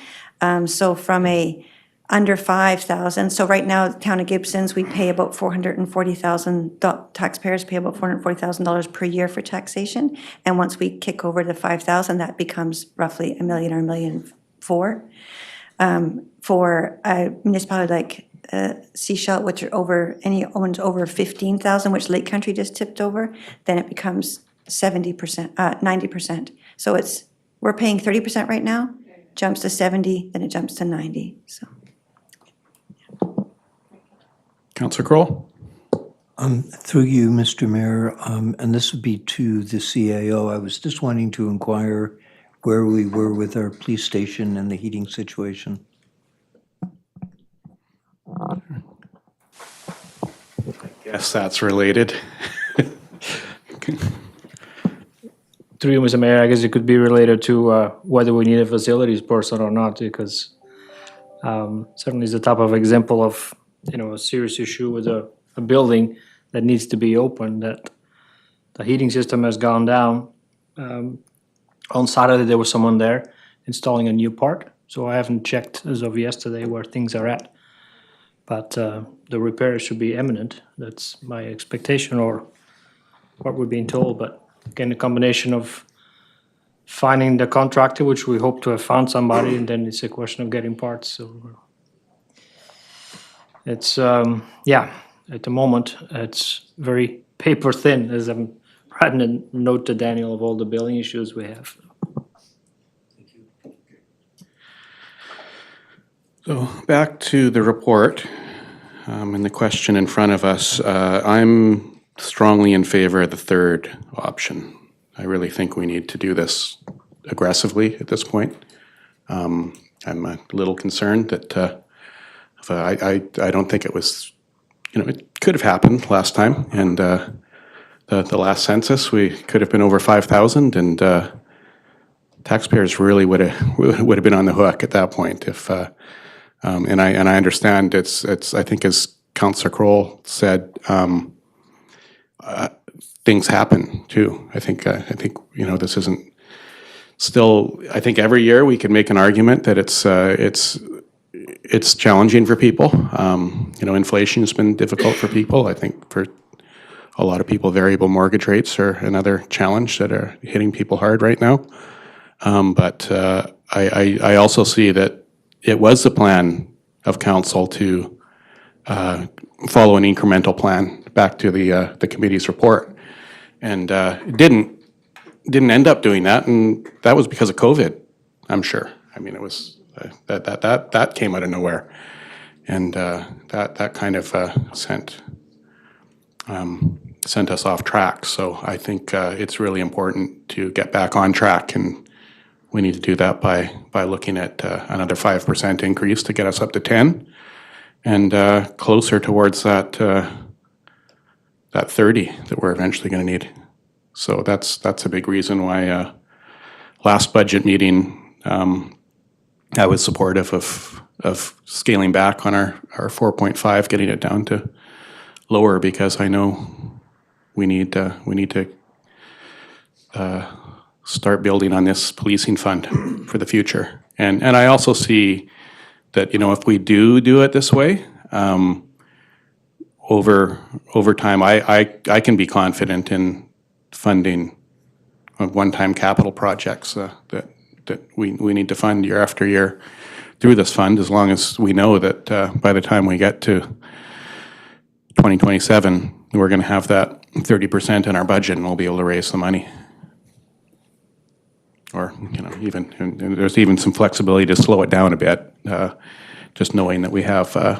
Speaker 10: So from a under 5,000, so right now, the town of Gibsons, we pay about $440,000, taxpayers pay about $440,000 per year for taxation. And once we kick over to 5,000, that becomes roughly $1 million or $1.4 million. For a municipality like Sechelt, which are owns over 15,000, which Lake Country just tipped over, then it becomes 70%, 90%. So we're paying 30% right now, jumps to 70, then it jumps to 90, so.
Speaker 2: Councillor Kroll?
Speaker 4: Through you, Mr. Mayor, and this would be to the CAO. I was just wanting to inquire where we were with our police station and the heating situation.
Speaker 2: Yes, that's related.
Speaker 12: Through you, Mr. Mayor, I guess it could be related to whether we need a facilities person or not, because certainly it's the type of example of, a serious issue with a building that needs to be opened, that the heating system has gone down. On Saturday, there was someone there installing a new part, so I haven't checked as of yesterday where things are at. But the repair should be imminent. That's my expectation, or what we're being told. But again, a combination of finding the contractor, which we hope to have found somebody, and then it's a question of getting parts. So it's, at the moment, it's very paper thin, as I'm writing a note to Daniel of all the billing issues we have.
Speaker 2: So back to the report and the question in front of us. I'm strongly in favor of the third option. I really think we need to do this aggressively at this point. I'm a little concerned that I don't think it was, it could have happened last time, and the last census we could have been over 5,000, and taxpayers really would have been on the hook at that point if. And I understand it's I think, as Councillor Kroll said, things happen too. I think this isn't still. I think every year we can make an argument that it's challenging for people. Inflation has been difficult for people. I think for a lot of people, variable mortgage rates are another challenge that are hitting people hard right now. But I also see that it was the plan of council to follow an incremental plan back to the committee's report, and it didn't end up doing that, and that was because of COVID, I'm sure. I mean, it was that came out of nowhere, and that kind of sent us off track. So I think it's really important to get back on track, and we need to do that by looking at another 5% increase to get us up to 10, and closer towards that 30 that we're eventually going to need. So that's a big reason why last budget meeting I was supportive of scaling back on our 4.5, getting it down to lower, because I know we need to start building on this policing fund for the future. And I also see that, if we do it this way, over time, I can be confident in funding one-time capital projects that we need to fund year after year through this fund, as long as we know that by the time we get to 2027, we're going to have that 30% in our budget, and we'll be able to raise the money. Or, even, and there's even some flexibility to slow it down a bit, just knowing that we have a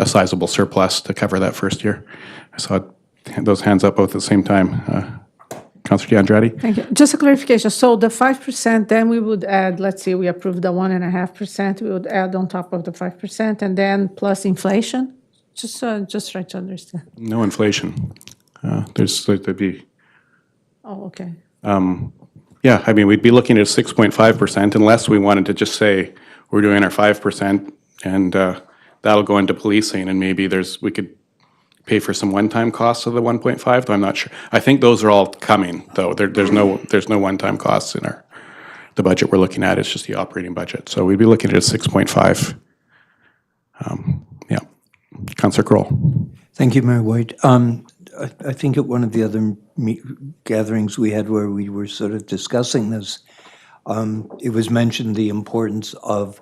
Speaker 2: sizable surplus to cover that first year. I saw those hands up both at the same time. Councillor D'Andrade?
Speaker 3: Thank you. Just a clarification. So the 5%, then we would add, let's say we approve the 1.5%, we would add on top of the 5%, and then plus inflation? Just try to understand.
Speaker 2: No inflation. There'd be.
Speaker 3: Oh, okay.
Speaker 2: Yeah, I mean, we'd be looking at 6.5% unless we wanted to just say, we're doing our 5% and that'll go into policing and maybe we could pay for some one-time costs of the 1.5, though I'm not sure. I think those are all coming, though. There's no one-time costs in the budget we're looking at. It's just the operating budget. So we'd be looking at a 6.5. Yeah. Councillor Kroll.
Speaker 4: Thank you, Mayor White. I think at one of the other gatherings we had where we were sort of discussing this, it was mentioned the importance of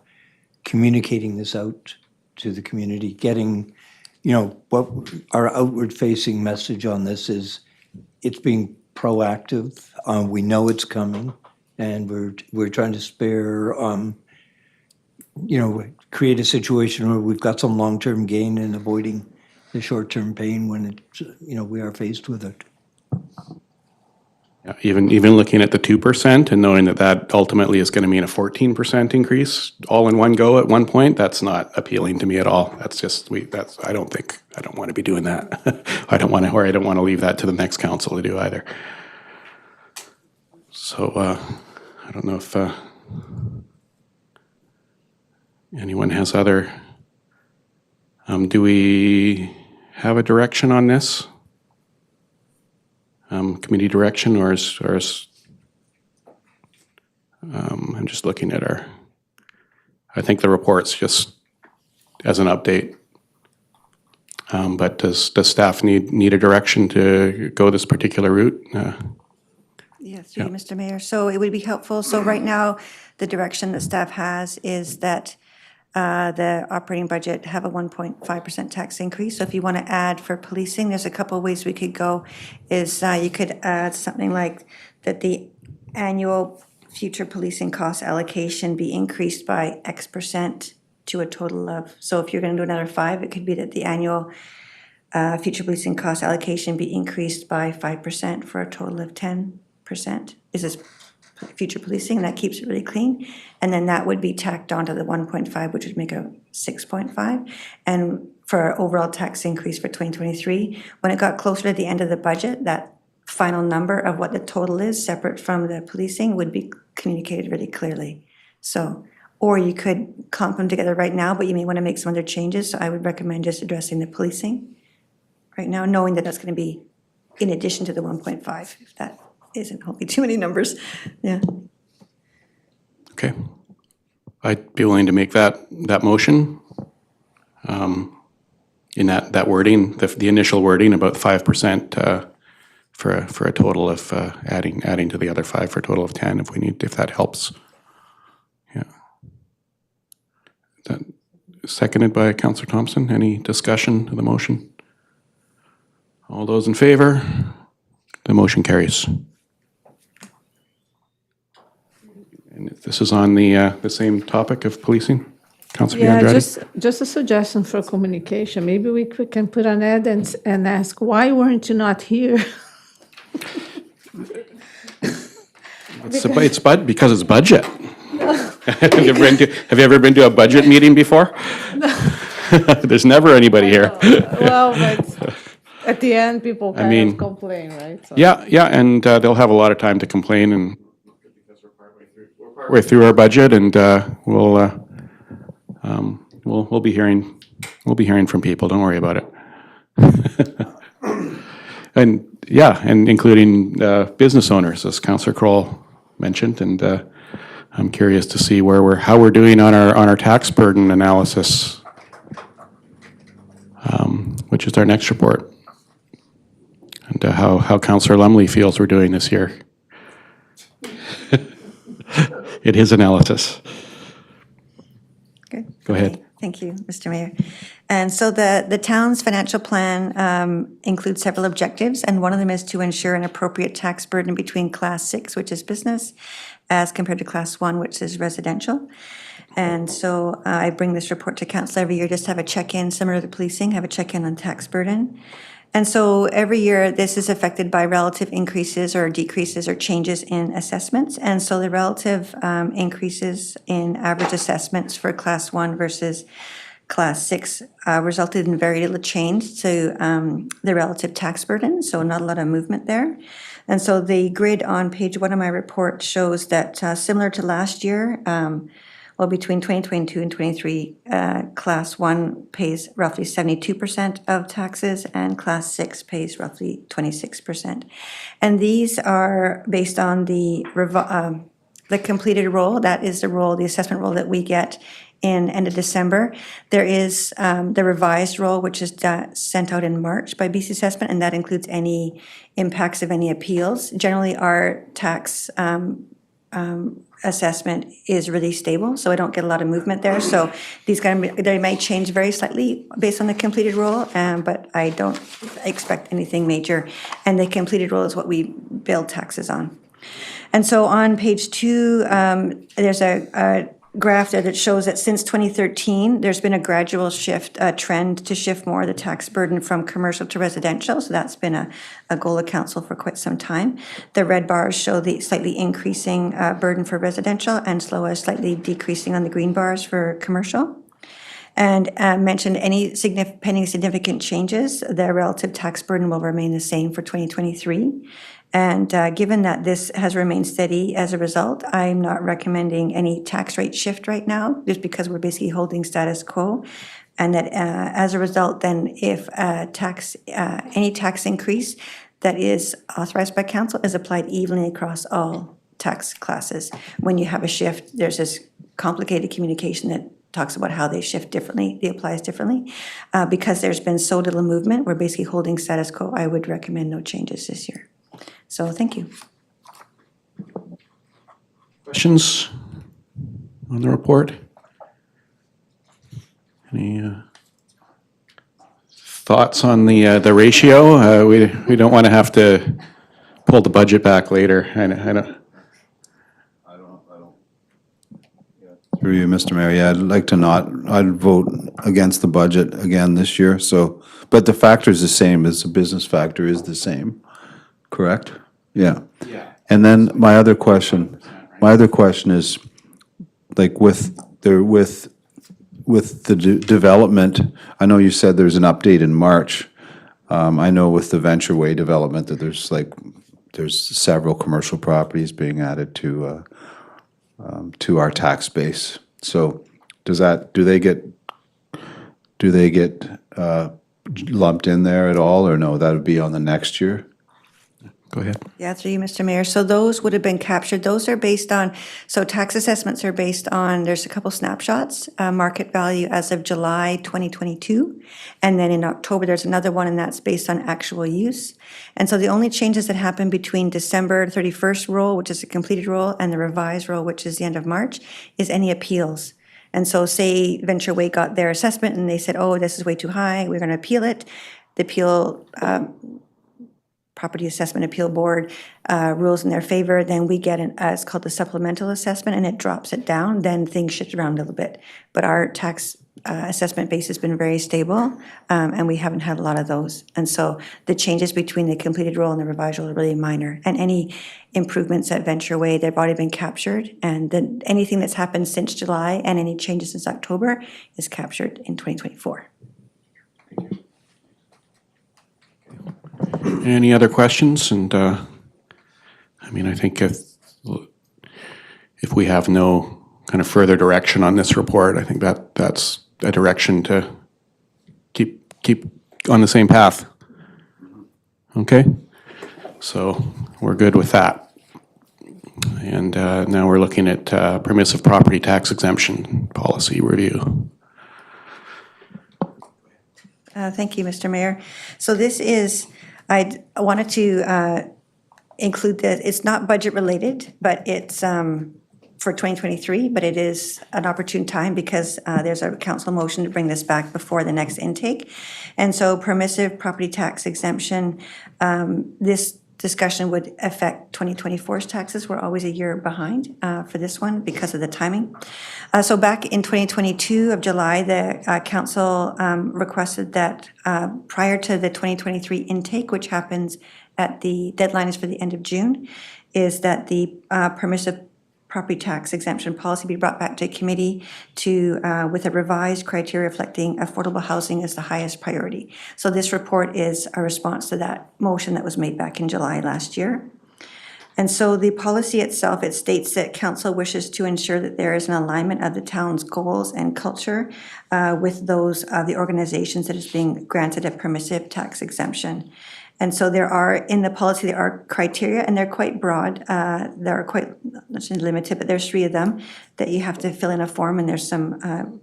Speaker 4: communicating this out to the community, getting, what our outward-facing message on this is, it's being proactive. We know it's coming, and we're trying to spare, create a situation where we've got some long-term gain in avoiding the short-term pain when we are faced with it.
Speaker 2: Yeah, even looking at the 2% and knowing that ultimately is going to mean a 14% increase all in one go at one point, that's not appealing to me at all. That's just, I don't want to be doing that. I don't want to leave that to the next council to do either. So I don't know if anyone has other, do we have a direction on this? Committee direction, or I'm just looking at I think the report's just as an update. But does staff need a direction to go this particular route?
Speaker 10: Yes, through you, Mr. Mayor. So it would be helpful. So right now, the direction that staff has is that the operating budget have a 1.5% tax increase. So if you want to add for policing, there's a couple of ways we could go. You could add something like that the annual future policing cost allocation be increased by X% to a total of, so if you're going to do another 5, it could be that the annual future policing cost allocation be increased by 5% for a total of 10%. Is this future policing? And that keeps it really clean. And then that would be tacked onto the 1.5, which would make a 6.5. And for our overall tax increase for 2023, when it got closer to the end of the budget, that final number of what the total is separate from the policing would be communicated really clearly. So, or you could clump them together right now, but you may want to make some other changes. So I would recommend just addressing the policing right now, knowing that that's going to be in addition to the 1.5, if that isn't hopefully too many numbers. Yeah.
Speaker 2: Okay. I'd be willing to make that motion. In that wording, the initial wording about 5% for a total of adding to the other 5 for a total of 10 if that helps. Yeah. That seconded by Councillor Thompson. Any discussion of the motion? All those in favor? The motion carries. And this is on the same topic of policing. Councillor Andretti?
Speaker 3: Just a suggestion for communication. Maybe we can put an ad and ask, why weren't you not here?
Speaker 2: It's because it's budget. Have you ever been to a budget meeting before? There's never anybody here.
Speaker 3: Well, but at the end, people kind of complain, right? So.
Speaker 2: Yeah, and they'll have a lot of time to complain, and because we're partway through our budget, and we'll be hearing from people. Don't worry about it. and including business owners, as Councillor Kroll mentioned, and I'm curious to see how we're doing on our tax burden analysis, which is our next report, and how Councillor Lumley feels we're doing this year. It is analysis.
Speaker 10: Good.
Speaker 2: Go ahead.
Speaker 10: Okay. Thank you, Mr. Mayor. And so the town's financial plan includes several objectives, and one of them is to ensure an appropriate tax burden between Class 6, which is business, as compared to Class 1, which is residential. And so I bring this report to council every year, just to have a check-in, similar to the policing, have a check-in on tax burden. And so every year, this is affected by relative increases or decreases or changes in assessments. And so the relative increases in average assessments for Class 1 versus Class 6 resulted in very little change to the relative tax burden, so not a lot of movement there. And so the grid on page 1 of my report shows that similar to last year, well, between 2022 and 23, Class 1 pays roughly 72% of taxes, and Class 6 pays roughly 26%. And these are based on the completed roll. That is the roll, the assessment roll that we get in end of December. There is the revised roll, which is sent out in March by BC Assessment, and that includes any impacts of any appeals. Generally, our tax assessment is really stable, so I don't get a lot of movement there. So they may change very slightly based on the completed roll, but I don't expect anything major. And the completed roll is what we bill taxes on. And so on page 2, there's a graph there that shows that since 2013, there's been a gradual shift, a trend to shift more of the tax burden from commercial to residential. So that's been a goal of council for quite some time. The red bars show the slightly increasing burden for residential, and slightly decreasing on the green bars for commercial. And mentioned any pending significant changes, the relative tax burden will remain the same for 2023. And given that this has remained steady as a result, I'm not recommending any tax rate shift right now, just because we're basically holding status quo. And that as a result, then if any tax increase that is authorized by council is applied evenly across all tax classes. When you have a shift, there's this complicated communication that talks about how they shift differently, they applies differently. Because there's been so little movement, we're basically holding status quo. I would recommend no changes this year. So thank you.
Speaker 2: Questions on the report? Any thoughts on the ratio? We don't want to have to pull the budget back later. I don't.
Speaker 11: Through you, Mr. Mayor, yeah, I'd like to I'd vote against the budget again this year, so, but the factor is the same, as the business factor is the same, correct? Yeah. Yeah. And then my other question is, like with the development, I know you said there's an update in March. I know with the Venture Way development that there's several commercial properties being added to our tax base. So do they get lumped in there at all, or no, that would be on the next year? Go ahead.
Speaker 10: Yeah, through you, Mr. Mayor. So those would have been captured. Those are based on, so tax assessments are based on, there's a couple snapshots, market value as of July 2022. And then in October, there's another one, and that's based on actual use. And so the only changes that happen between December 31st roll, which is a completed roll, and the revised roll, which is the end of March, is any appeals. And so say Venture Way got their assessment and they said, oh, this is way too high, we're going to appeal it. The appeal Property Assessment Appeal Board rules in their favor, then we get it's called the supplemental assessment, and it drops it down, then things shift around a little bit. But our tax assessment base has been very stable, and we haven't had a lot of those. And so the changes between the completed roll and the revised roll are really minor. And any improvements at Venture Way, they've already been captured. And then anything that's happened since July and any changes since October is captured in 2024.
Speaker 2: Any other questions? And I think if we have no kind of further direction on this report, I think that's a direction to keep on the same path. Okay, so we're good with that. And now we're looking at permissive property tax exemption policy review.
Speaker 10: Thank you, Mr. Mayor. So this is, I wanted to include that it's not budget related, but it's for 2023, but it is an opportune time because there's a council motion to bring this back before the next intake. And so permissive property tax exemption, this discussion would affect 2024's taxes. We're always a year behind for this one because of the timing. So back in 2022 of July, the council requested that prior to the 2023 intake, which happens at the deadline is for the end of June, is that the permissive property tax exemption policy be brought back to committee to, with a revised criteria reflecting affordable housing as the highest priority. So this report is a response to that motion that was made back in July last year. And so the policy itself, it states that council wishes to ensure that there is an alignment of the town's goals and culture with those of the organizations that is being granted a permissive tax exemption. And so there are, in the policy, there are criteria, and they're quite broad. They're quite, let's say limited, but there's 3 of them that you have to fill in a form, and there's some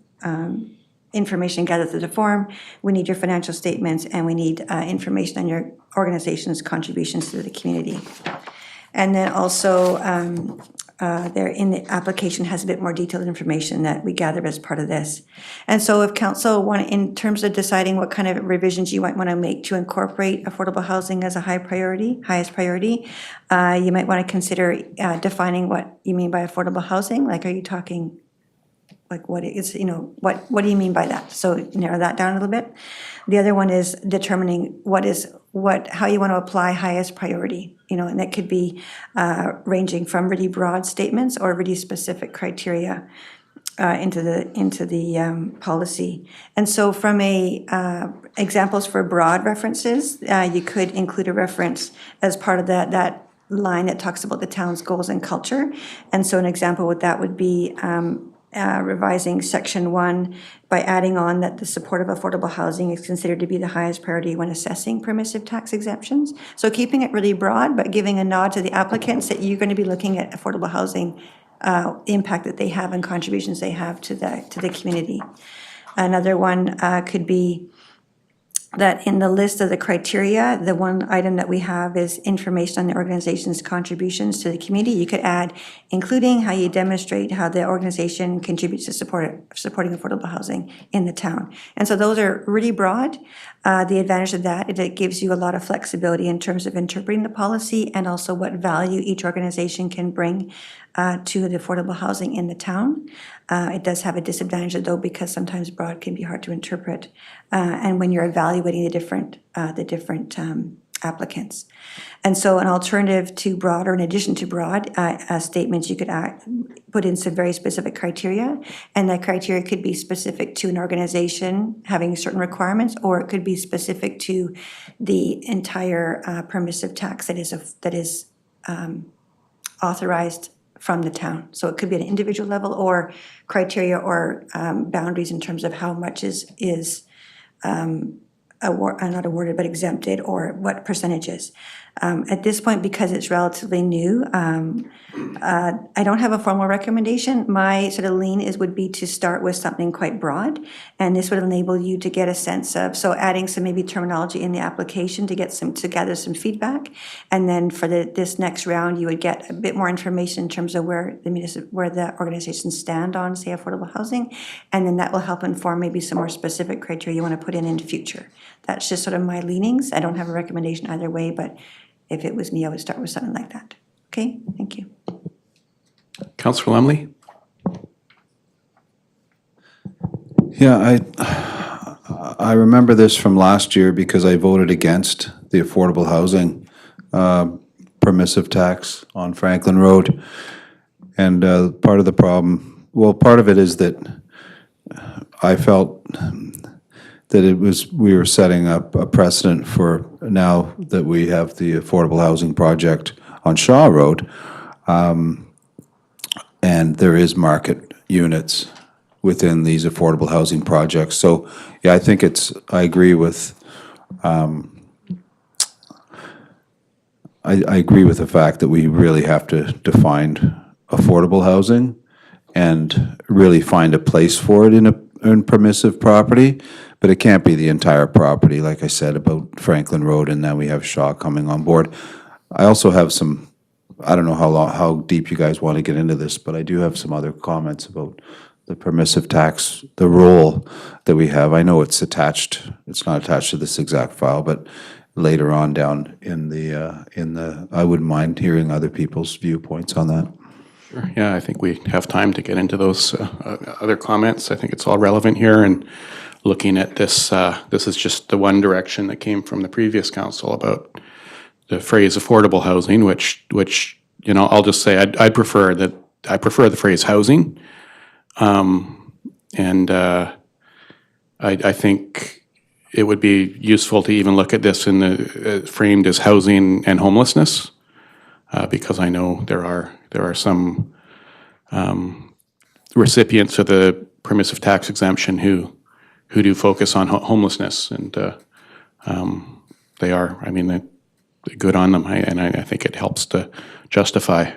Speaker 10: information gathered through the form. We need your financial statements, and we need information on your organization's contributions to the community. And then also, there in the application has a bit more detailed information that we gather as part of this. And so if council want, in terms of deciding what kind of revisions you might want to make to incorporate affordable housing as a highest priority, you might want to consider defining what you mean by affordable housing. Like, are you talking, like, what is, what do you mean by that? So narrow that down a little bit. The other one is determining how you want to apply highest priority, and that could be ranging from really broad statements or really specific criteria into the policy. And so from examples for broad references, you could include a reference as part of that line that talks about the town's goals and culture. And so an example with that would be revising section 1 by adding on that the support of affordable housing is considered to be the highest priority when assessing permissive tax exemptions. So keeping it really broad, but giving a nod to the applicants that you're going to be looking at affordable housing impact that they have and contributions they have to the community. Another one could be that in the list of the criteria, the one item that we have is information on the organization's contributions to the community. You could add, including how you demonstrate how the organization contributes to supporting affordable housing in the town. And so those are really broad. The advantage of that is it gives you a lot of flexibility in terms of interpreting the policy and also what value each organization can bring to the affordable housing in the town. It does have a disadvantage though, because sometimes broad can be hard to interpret. And when you're evaluating the different applicants. And so an alternative to broad, or in addition to broad statements, you could put in some very specific criteria. And that criteria could be specific to an organization having certain requirements, or it could be specific to the entire permissive tax that is authorized from the town. So it could be at an individual level or criteria or boundaries in terms of how much is not awarded, but exempted, or what percentages. At this point, because it's relatively new, I don't have a formal recommendation. My sort of lean would be to start with something quite broad, and this would enable you to get a sense of, so adding some maybe terminology in the application to gather some feedback, and then for this next round, you would get a bit more information in terms of where the organizations stand on, say, affordable housing, and then that will help inform maybe some more specific criteria you want to put in future. That's just sort of my leanings. I don't have a recommendation either way, but if it was me, I would start with something like that. Okay, thank you.
Speaker 2: Councillor Lumley?
Speaker 11: Yeah, I remember this from last year because I voted against the affordable housing permissive tax on Franklin Road. And part of the problem, well, part of it is that I felt that we were setting up a precedent for now that we have the affordable housing project on Shaw Road, and there is market units within these affordable housing projects. So, yeah, I think I agree with, I agree with the fact that we really have to define affordable housing and really find a place for it in permissive property. But it can't be the entire property, like I said, about Franklin Road, and then we have Shaw coming on board. I also have I don't know how deep you guys want to get into this, but I do have some other comments about the permissive tax, the role that we have. I know it's not attached to this exact file, but later on down in the, I wouldn't mind hearing other people's viewpoints on that.
Speaker 2: Sure. Yeah, I think we have time to get into those other comments. I think it's all relevant here, and looking at this, this is just the one direction that came from the previous council about the phrase affordable housing, which I'll just say I'd prefer that I prefer the phrase housing. And I think it would be useful to even look at this in the framed as housing and homelessness, because I know there are some recipients of the permissive tax exemption who do focus on homelessness, and they are. I mean, good on them, and I think it helps to justify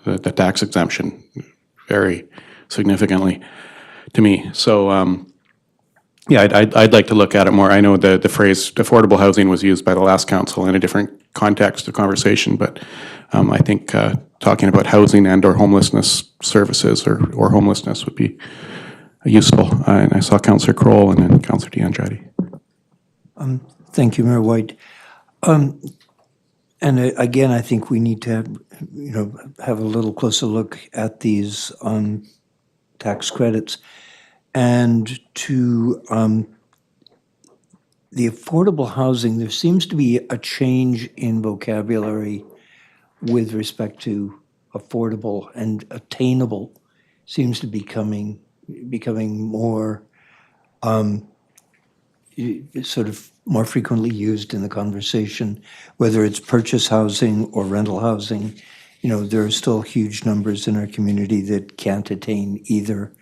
Speaker 2: the tax exemption very significantly to me. So, yeah, I'd like to look at it more. I know the phrase affordable housing was used by the last council in a different context of conversation, but I think talking about housing and or homelessness services or homelessness would be useful. And I saw Councillor Kroll and then Councillor DeAndretti.
Speaker 4: Thank you, Mayor White. And again, I think we need to have a little closer look at these tax credits. And to the affordable housing, there seems to be a change in vocabulary with respect to affordable, and attainable seems to be becoming more sort of more frequently used in the conversation, whether it's purchase housing or rental housing. There are still huge numbers in our community that can't attain either.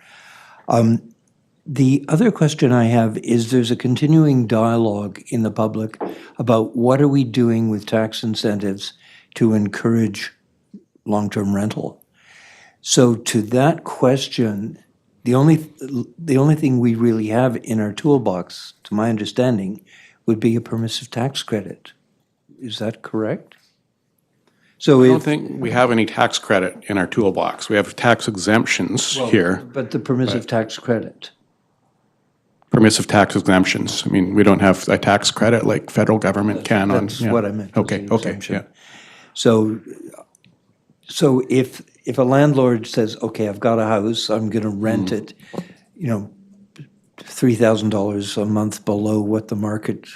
Speaker 4: The other question I have is there's a continuing dialogue in the public about what are we doing with tax incentives to encourage long-term rental. So to that question, the only thing we really have in our toolbox, to my understanding, would be a permissive tax credit. Is that correct? So
Speaker 2: I don't think we have any tax credit in our toolbox. We have tax exemptions here.
Speaker 4: But the permissive tax credit.
Speaker 2: Permissive tax exemptions. I mean, we don't have a tax credit like federal government can on.
Speaker 4: That's what I meant.
Speaker 2: Okay, yeah.
Speaker 4: So if a landlord says, okay, I've got a house, I'm going to rent it, $3,000 a month below what the market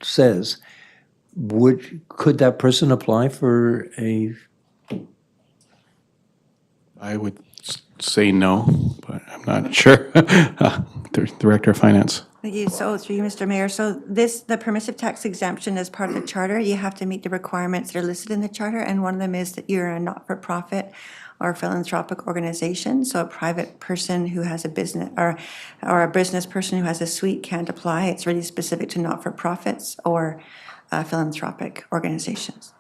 Speaker 4: says, could that person apply for a? I
Speaker 2: would say no, but I'm not sure. Director of Finance.
Speaker 10: Thank you. So through you, Mr. Mayor. So the permissive tax exemption is part of the charter. You have to meet the requirements that are listed in the charter, and one of them is that you're a not-for-profit or philanthropic organization. So a private person who has a business or a business person who has a suite can't apply. It's really specific to not-for-profits or philanthropic organizations.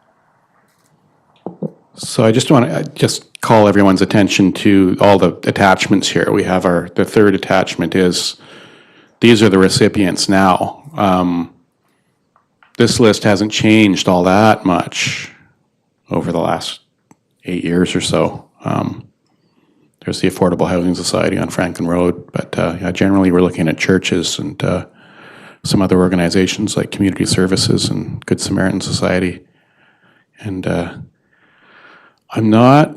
Speaker 2: So I just want to call everyone's attention to all the attachments here. We have the third attachment is, these are the recipients now. This list hasn't changed all that much over the last 8 years or so. There's the Affordable Housing Society on Franklin Road, but generally we're looking at churches and some other organizations like Community Services and Good Samaritan Society. And I'm not,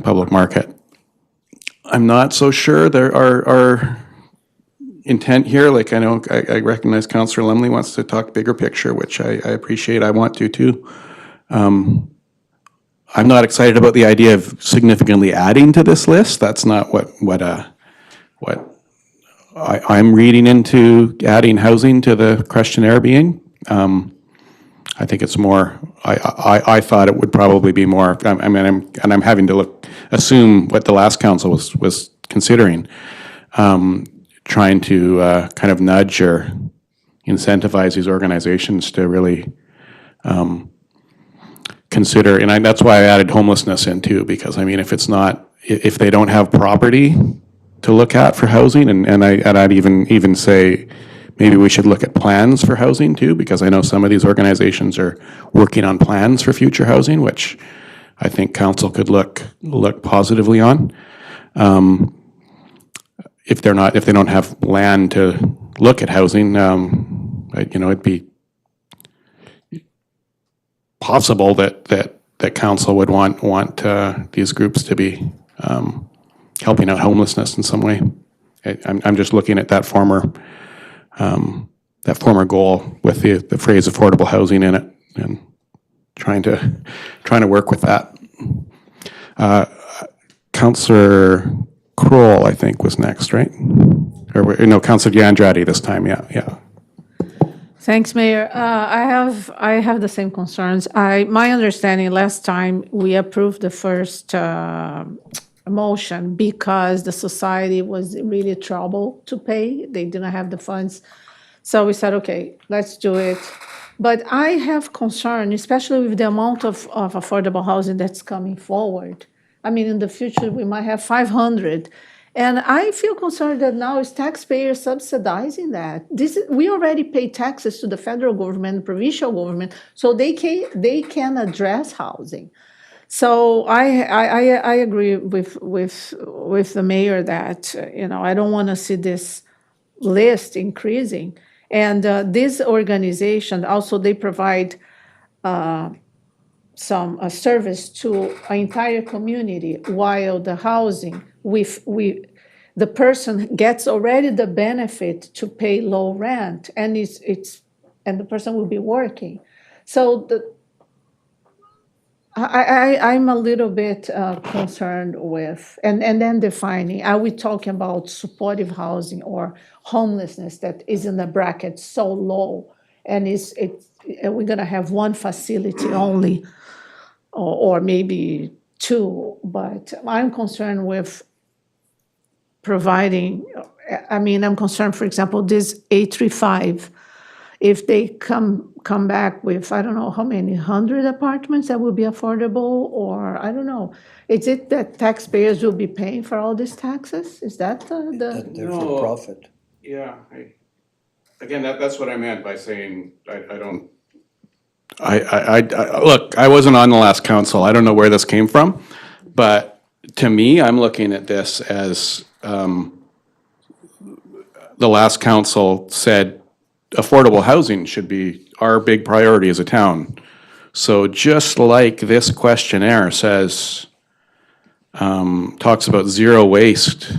Speaker 2: public market. I'm not so sure there are intent here. Like I know I recognize Councillor Lumley wants to talk bigger picture, which I appreciate. I want to too. I'm not excited about the idea of significantly adding to this list. That's not what I'm reading into adding housing to the questionnaire being. I think it's more. I thought it would probably be more. I'm having to assume what the last council was considering, trying to kind of nudge or incentivize these organizations to really consider. And that's why I added homelessness in too, because if they don't have property to look at for housing, and I'd even say, maybe we should look at plans for housing too, because I know some of these organizations are working on plans for future housing, which I think council could look positively on. If they don't have land to look at housing, it'd be possible that council would want these groups to be helping out homelessness in some way. I'm just looking at that former goal with the phrase affordable housing in it, and trying to work with that. Councillor Kroll, I think, was next, right? Or, no, Councillor Yandradi this time, yeah.
Speaker 3: Thanks, Mayor. I have the same concerns. My understanding last time we approved the first motion because the society was really trouble to pay. They didn't have the funds. So we said, okay, let's do it. But I have concern, especially with the amount of affordable housing that's coming forward. I mean, in the future, we might have 500. And I feel concerned that now is taxpayers subsidizing that. We already pay taxes to the federal government, and provincial government, so they can address housing. So I agree with the mayor that, I don't want to see this list increasing. And this organization, also, they provide some service to an entire community, while the housing, the person gets already the benefit to pay low rent, and and the person will be working. So I'm a little bit concerned with, and then defining, are we talking about supportive housing or homelessness that is in the bracket so low, and are we gonna have one facility only, or maybe two? But I'm concerned with providing, I'm concerned, for example, this 835, if they come back with, I don't know how many, 100 apartments that will be affordable, or I don't know. Is it that taxpayers will be paying for all these taxes? Is that the?
Speaker 4: They're for profit.
Speaker 2: Yeah, again, that's what I meant by saying I don't. Look, I wasn't on the last council. I don't know where this came from, but to me, I'm looking at this as the last council said affordable housing should be our big priority as a town. So just like this questionnaire says, talks about zero waste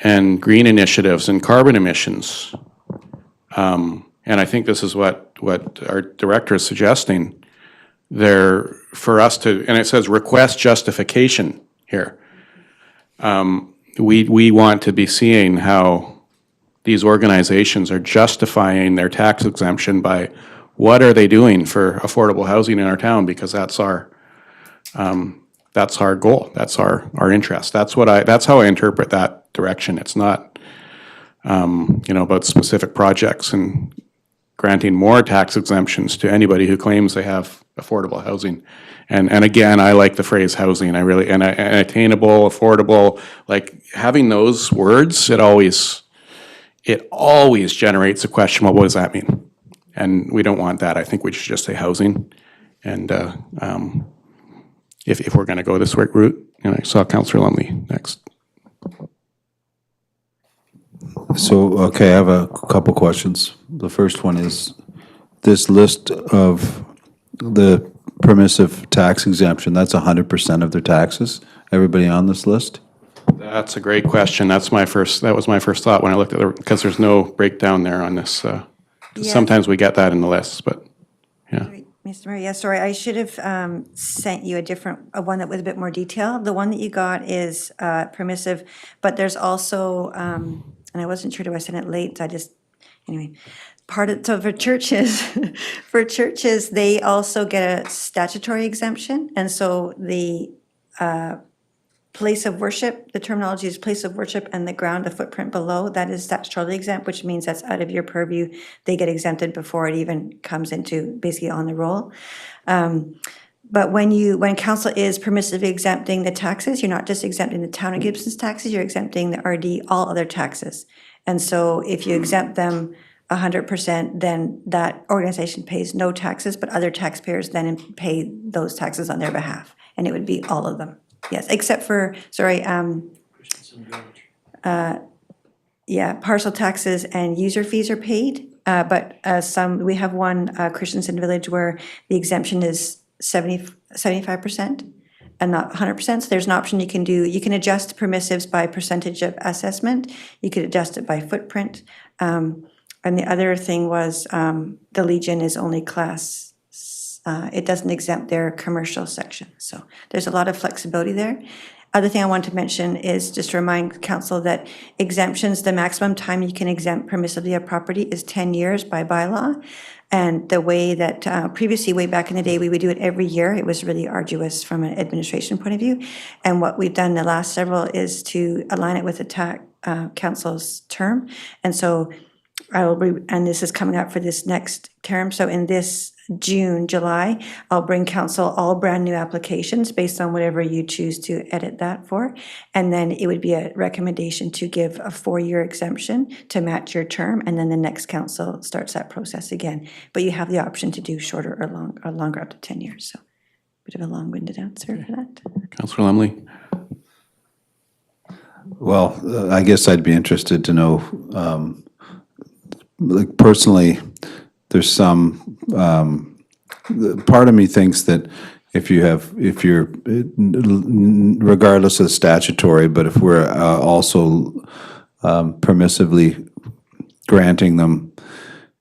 Speaker 2: and green initiatives and carbon emissions. And I think this is what our director is suggesting there for us to, and it says request justification here. We want to be seeing how these organizations are justifying their tax exemption by what are they doing for affordable housing in our town, because that's our goal, that's our interest. That's how I interpret that direction. It's not about specific projects and granting more tax exemptions to anybody who claims they have affordable housing. And again, I like the phrase housing. I really, and attainable, affordable, like having those words, it always generates a question, well, what does that mean? And we don't want that. I think we should just say housing. And if we're gonna go this route, and I saw Councillor Lumley next.
Speaker 11: So, okay, I have a couple questions. The first one is, this list of the permissive tax exemption, that's 100% of their taxes? Everybody on this list?
Speaker 2: That's a great question. That was my first thought when I looked at it, because there's no breakdown there on this.
Speaker 10: Yes.
Speaker 2: Sometimes we get that in the lists, but yeah.
Speaker 10: Mr. Mayor, yeah, sorry, I should have sent you a one that was a bit more detailed. The one that you got is permissive, but there's also, and I wasn't sure, do I send it late? Anyway, so for churches, they also get a statutory exemption, and so the place of worship, the terminology is place of worship, and the ground, the footprint below, that is statutorily exempt, which means that's out of your purview. They get exempted before it even comes into basically on the roll. But when council is permissively exempting the taxes, you're not just exempting the town of Gibson's taxes, you're exempting the RD, all other taxes. And so if you exempt them 100%, then that organization pays no taxes, but other taxpayers then pay those taxes on their behalf. And it would be all of them. Yes, except for, parcel taxes and user fees are paid. But we have one, Christensen Village, where the exemption is 75% and not 100%. So there's an option you can do. You can adjust permissives by percentage of assessment. You could adjust it by footprint. And the other thing was the Legion is only class it doesn't exempt their commercial section. So there's a lot of flexibility there. Other thing I want to mention is just to remind council that exemptions, the maximum time you can exempt permissively a property is 10 years by bylaw. And the way that previously, way back in the day, we would do it every year. It was really arduous from an administration point of view. And what we've done the last several is to align it with the council's term. And so and this is coming up for this next term. So in this June, July, I'll bring council all brand new applications based on whatever you choose to edit that for. And then it would be a recommendation to give a 4-year exemption to match your term. And then the next council starts that process again. But you have the option to do shorter or longer, up to 10 years. So bit of a long-winded answer for that.
Speaker 2: Councillor Lumley?
Speaker 11: Well, I guess I'd be interested to know, like personally, there's some, part of me thinks that if you're, regardless of statutory, but if we're also permissively granting them,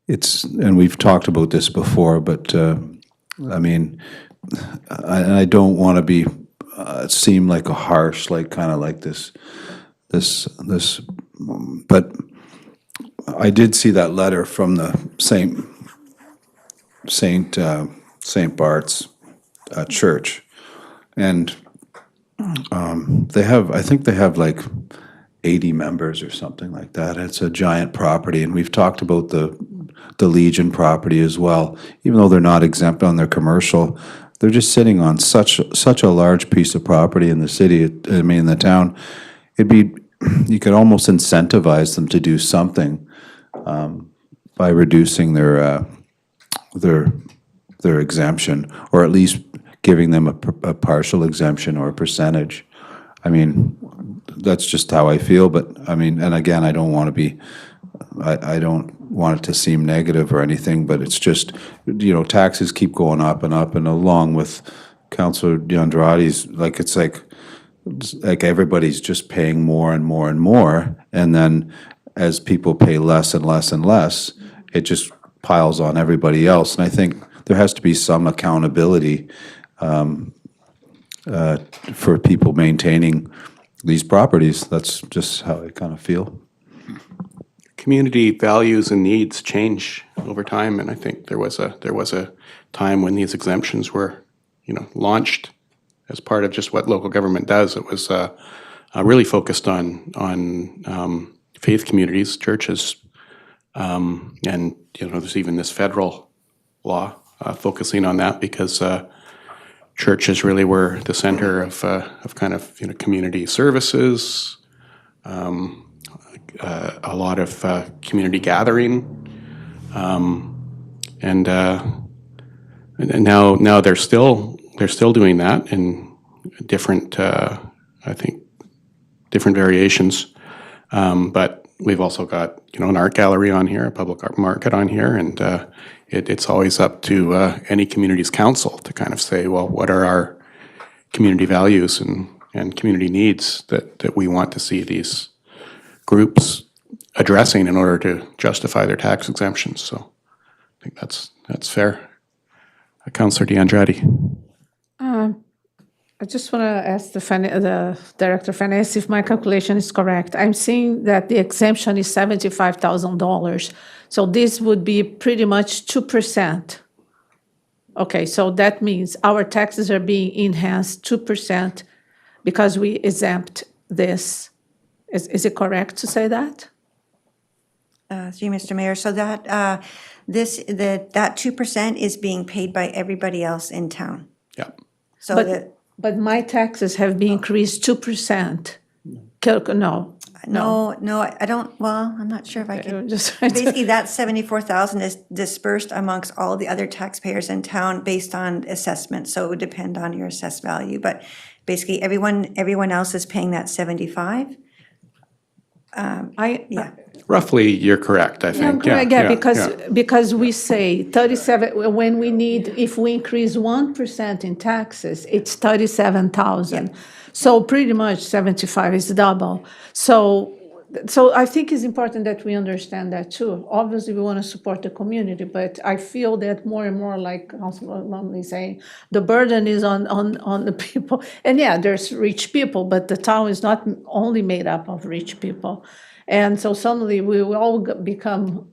Speaker 11: and we've talked about this before, but I mean, I don't want to be, seem like a harsh, like kind of like this, but I did see that letter from the St. Bart's Church, and I think they have like 80 members or something like that. It's a giant property, and we've talked about the Legion property as well. Even though they're not exempt on their commercial, they're just sitting on such a large piece of property in the city. I mean, in the town, you could almost incentivize them to do something by reducing their exemption, or at least giving them a partial exemption or a percentage. I mean, that's just how I feel. But I mean, and again, I don't want to be, I don't want it to seem negative or anything. But it's just, taxes keep going up and up, and along with Councillor D'Andrade's, like it's like everybody's just paying more and more and more, and then as people pay less and less and less, it just piles on everybody else. And I think there has to be some accountability for people maintaining these properties. That's just how I kind of feel.
Speaker 2: Community values and needs change over time, and I think there was a time when these exemptions were, launched as part of just what local government does. It was really focused on faith communities, churches, and there's even this federal law focusing on that, because churches really were the center of kind of community services, a lot of community gathering, and now they're still doing that in different, I think, different variations. But we've also got, an art gallery on here, a public art market on here, and it's always up to any community's council to kind of say, well, what are our community values and community needs that we want to see these groups addressing in order to justify their tax exemptions. So I think that's fair. Councillor D'Andrade.
Speaker 3: I just want to ask the Director of Finance if my calculation is correct. I'm seeing that the exemption is $75,000. So this would be pretty much 2%. Okay, so that means our taxes are being enhanced 2% because we exempt this. Is it correct to say that?
Speaker 10: Through you, Mr. Mayor, so that that 2% is being paid by everybody else in town.
Speaker 2: Yeah.
Speaker 10: So
Speaker 3: But my taxes have been increased 2%.
Speaker 10: No, I don't, well, I'm not sure if I can.
Speaker 3: Just
Speaker 10: Basically, that 74,000 is dispersed amongst all the other taxpayers in town based on assessment, so it would depend on your assessed value. But basically, everyone else is paying that 75. Yeah.
Speaker 2: Roughly, you're correct, I think.
Speaker 3: Because we say 37, when we need, if we increase 1% in taxes, it's 37,000. So pretty much 75 is double. So So I think it's important that we understand that too. Obviously, we want to support the community, but I feel that more and more, like Councilor Lumley saying, the burden is on the people. And yeah, there's rich people, but the town is not only made up of rich people. And so suddenly we will all become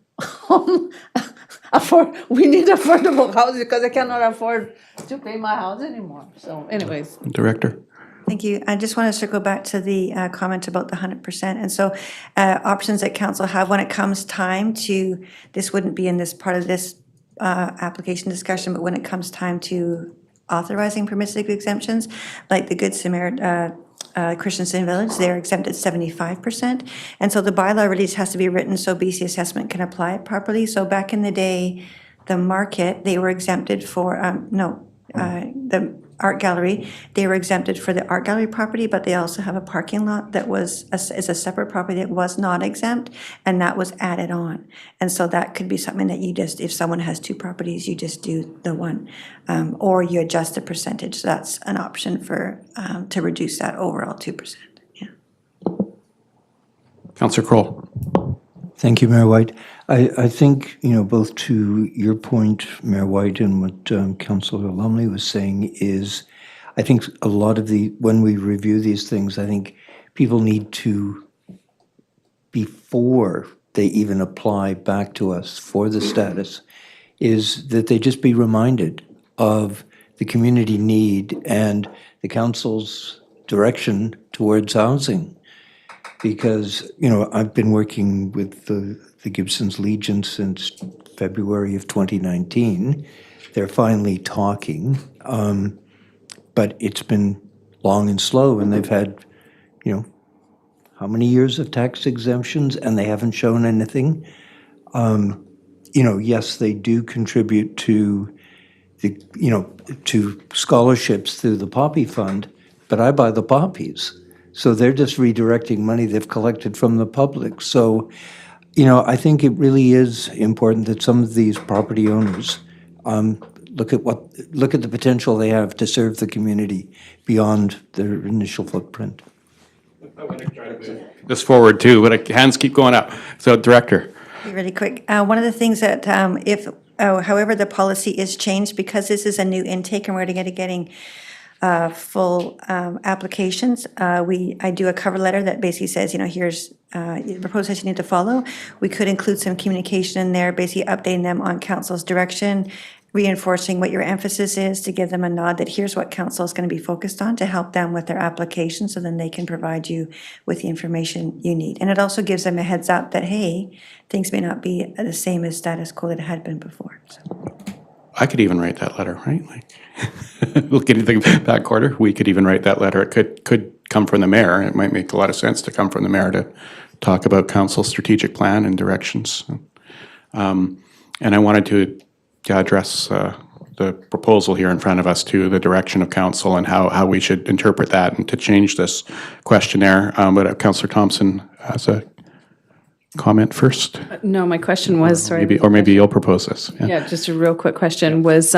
Speaker 3: we need affordable housing because I cannot afford to pay my house anymore. So anyways.
Speaker 2: Director?
Speaker 10: Thank you. I just want to circle back to the comment about the 100%. And so options that council have when it comes time to, this wouldn't be in this part of this application discussion, but when it comes time to authorizing permissive exemptions, like the Good Samaritan, Christensen Village, they're exempt at 75%. And so the bylaw release has to be written so BC Assessment can apply it properly. So back in the day, the market, they were exempted for, the art gallery, they were exempted for the art gallery property, but they also have a parking lot that is a separate property that was not exempt, and that was added on. And so that could be something that you just, if someone has two properties, you just do the one, or you adjust the percentage. So that's an option for, to reduce that overall 2%. Yeah.
Speaker 2: Councillor Kroll?
Speaker 4: Thank you, Mayor White. I think, both to your point, Mayor White, and what Councillor Lumley was saying is, I think a lot of when we review these things, I think people need to, before they even apply back to us for the status, is that they just be reminded of the community need and the council's direction towards housing. Because, I've been working with the Gibsons Legion since February of 2019. They're finally talking, but it's been long and slow, and they've had, how many years of tax exemptions, and they haven't shown anything. Yes, they do contribute to to scholarships through the Poppy Fund, but I buy the poppies. So they're just redirecting money they've collected from the public. So, I think it really is important that some of these property owners look at the potential they have to serve the community beyond their initial footprint.
Speaker 2: I'm going to try to move this forward too, but hands keep going up. So, Director.
Speaker 10: Really quick, one of the things that however the policy is changed, because this is a new intake and we're getting full applications, I do a cover letter that basically says, here's the process you need to follow. We could include some communication in there, basically updating them on council's direction, reinforcing what your emphasis is, to give them a nod that here's what council is going to be focused on to help them with their application, so then they can provide you with the information you need. And it also gives them a heads up that, hey, things may not be the same as status quo that it had been before. So.
Speaker 2: I could even write that letter, right? Looking at the back quarter, we could even write that letter. It could come from the mayor. It might make a lot of sense to come from the mayor to talk about council's strategic plan and directions. And I wanted to address the proposal here in front of us to the direction of council and how we should interpret that and to change this questionnaire. But Councillor Thompson has a comment first.
Speaker 9: No, my question was, sorry.
Speaker 2: Maybe you'll propose this.
Speaker 9: Yeah, just a real quick question was,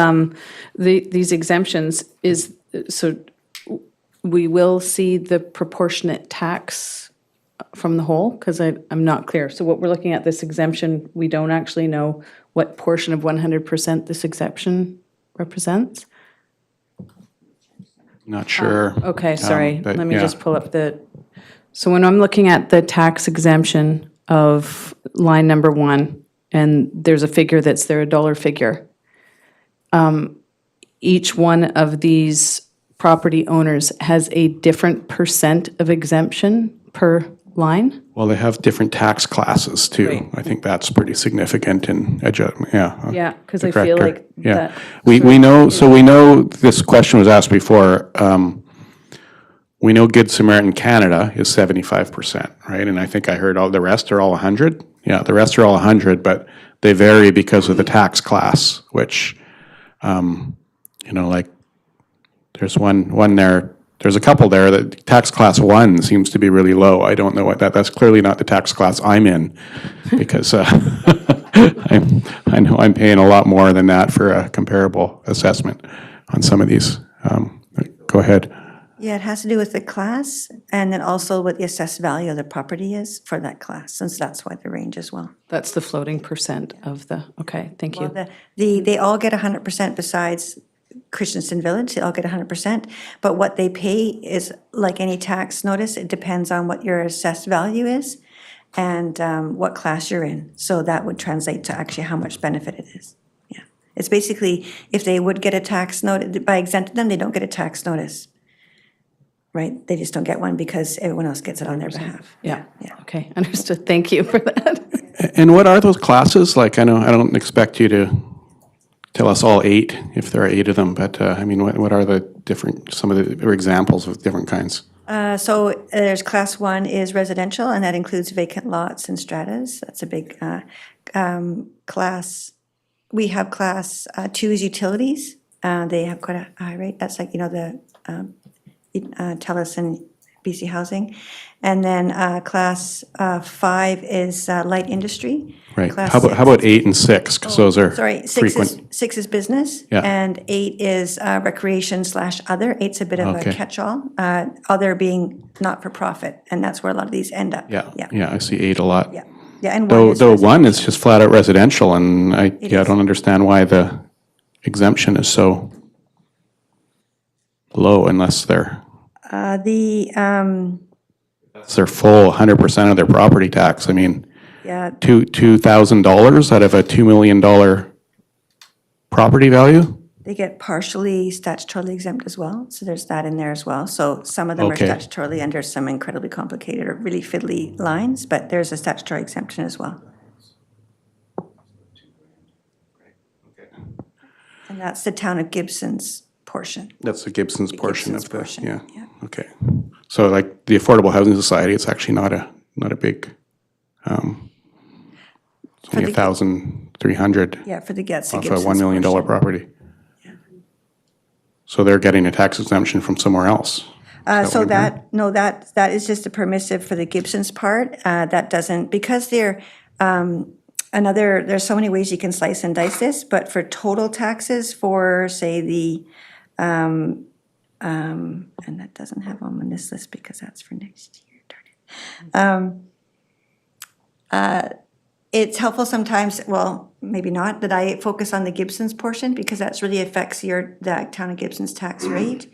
Speaker 9: these exemptions so we will see the proportionate tax from the whole? Because I'm not clear. So what we're looking at, this exemption, we don't actually know what portion of 100% this exemption represents?
Speaker 2: Not sure.
Speaker 9: Okay, sorry.
Speaker 2: But
Speaker 9: Let me
Speaker 2: yeah.
Speaker 9: just pull up so when I'm looking at the tax exemption of line number 1, and there's a figure that's there, a dollar figure. Each one of these property owners has a different percent of exemption per line?
Speaker 2: Well, they have different tax classes too.
Speaker 9: Right.
Speaker 2: I think that's pretty significant in adjustment. Yeah.
Speaker 9: Yeah, because I feel like
Speaker 2: Yeah.
Speaker 9: that.
Speaker 2: We know this question was asked before. We know Good Samaritan Canada is 75%, right? And I think I heard all the rest are all 100. Yeah, the rest are all 100, but they vary because of the tax class, which, like there's one there. There's a couple there that tax class 1 seems to be really low. I don't know what that's clearly not the tax class I'm in, because I know I'm paying a lot more than that for a comparable assessment on some of these. Go ahead.
Speaker 10: Yeah, it has to do with the class and then also what the assessed value of the property is for that class, since that's why the range as well.
Speaker 9: That's the floating percent of the, okay, thank
Speaker 10: Well,
Speaker 9: you.
Speaker 10: they all get 100% besides Christensen Village, they all get 100%. But what they pay is like any tax notice, it depends on what your assessed value is and what class you're in. So that would translate to actually how much benefit it is. Yeah, it's basically, if they would get a tax notice, by exempting them, they don't get a tax notice. Right? They just don't get one because everyone else gets it on their behalf.
Speaker 9: Yeah,
Speaker 10: Yeah.
Speaker 9: okay, understood. Thank you for that.
Speaker 2: And what are those classes? Like, I know, I don't expect you to tell us all 8, if there are 8 of them, but I mean, what are the different, some of the or examples of different kinds?
Speaker 10: So there's class 1 is residential, and that includes vacant lots and stratas. That's a big class. We have class 2 is utilities. They have quite a high rate. That's like, the TELUS and BC Housing. And then class 5 is light industry.
Speaker 2: Right.
Speaker 10: Class
Speaker 2: How about 8 and 6? Because those are
Speaker 10: Sorry, 6
Speaker 2: frequent.
Speaker 10: is business.
Speaker 2: Yeah.
Speaker 10: And 8 is recreation/other. 8's a bit of
Speaker 2: Okay.
Speaker 10: a catch-all. Other being not-for-profit, and that's where a lot of these end up.
Speaker 2: Yeah,
Speaker 10: Yeah,
Speaker 2: yeah, I see 8 a lot.
Speaker 10: yeah. Yeah, and 1
Speaker 2: Though,
Speaker 10: is
Speaker 2: though 1 is
Speaker 10: residential.
Speaker 2: just flat out residential, and I
Speaker 10: is.
Speaker 2: don't understand why the exemption is so low unless they're full 100% of their property tax. I mean,
Speaker 10: Yeah,
Speaker 2: $2,000 out of a $2 million property value?
Speaker 10: they get partially statutorily exempt as well, so there's that in there as well. So some of them are
Speaker 2: Okay.
Speaker 10: statutorily under some incredibly complicated or really fiddly lines, but there's a statutory exemption as well. And that's the town of Gibsons portion.
Speaker 2: That's the Gibsons portion
Speaker 10: Gibsons
Speaker 2: of the,
Speaker 10: portion,
Speaker 2: yeah.
Speaker 10: yeah.
Speaker 2: Okay. So like the Affordable Housing Society, it's actually not a big, it's only
Speaker 10: the-
Speaker 2: 1,300
Speaker 10: Yeah, for the Gets the
Speaker 2: off a
Speaker 10: Gibsons
Speaker 2: $1 million
Speaker 10: portion.
Speaker 2: property. So they're getting a tax exemption from somewhere else.
Speaker 10: So
Speaker 2: what I'm hearing?
Speaker 10: that is just a permissive for the Gibsons part. That doesn't, because they're, there's so many ways you can slice and dice this, but for total taxes for, say, the, and that doesn't have on this list because that's for next year, darn it. It's helpful sometimes, well, maybe not, that I focus on the Gibsons portion because that's really affects the town of Gibsons tax rate.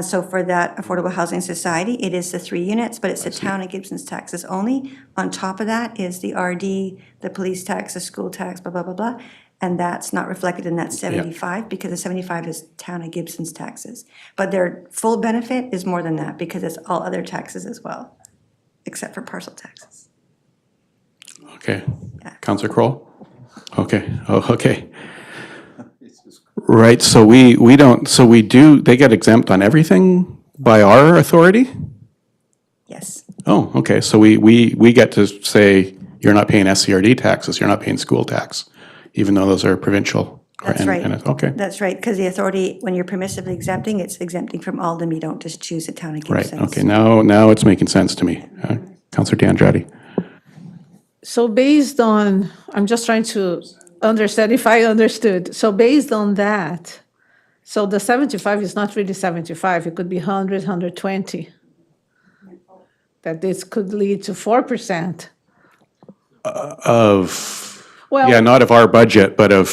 Speaker 10: So for that Affordable Housing Society, it is the 3 units, but it's the town of Gibsons taxes only. On top of that is the RD, the police tax, the school tax, blah, blah, blah, blah. And that's not reflected in that 75 because the 75 is town of Gibsons taxes. But their full benefit is more than that because it's all other taxes as well, except for parcel taxes.
Speaker 2: Okay.
Speaker 10: Yeah.
Speaker 2: Counselor Kroll? Okay, oh, okay. Right, so they get exempt on everything by our authority?
Speaker 10: Yes.
Speaker 2: Oh, okay, so we get to say, you're not paying SCRD taxes, you're not paying school tax, even though those are provincial.
Speaker 10: That's right.
Speaker 2: Okay,
Speaker 10: That's right, because the authority, when you're permissively exempting, it's exempting from all of them. You don't just choose the town of
Speaker 2: right,
Speaker 10: Gibsons.
Speaker 2: okay, now it's making sense to me. Counselor D'Andrade?
Speaker 3: So based on, I'm just trying to understand if I understood. So based on that, so the 75 is not really 75, it could be 100, 120. That this could lead to 4%. Well,
Speaker 2: Not of our budget, but not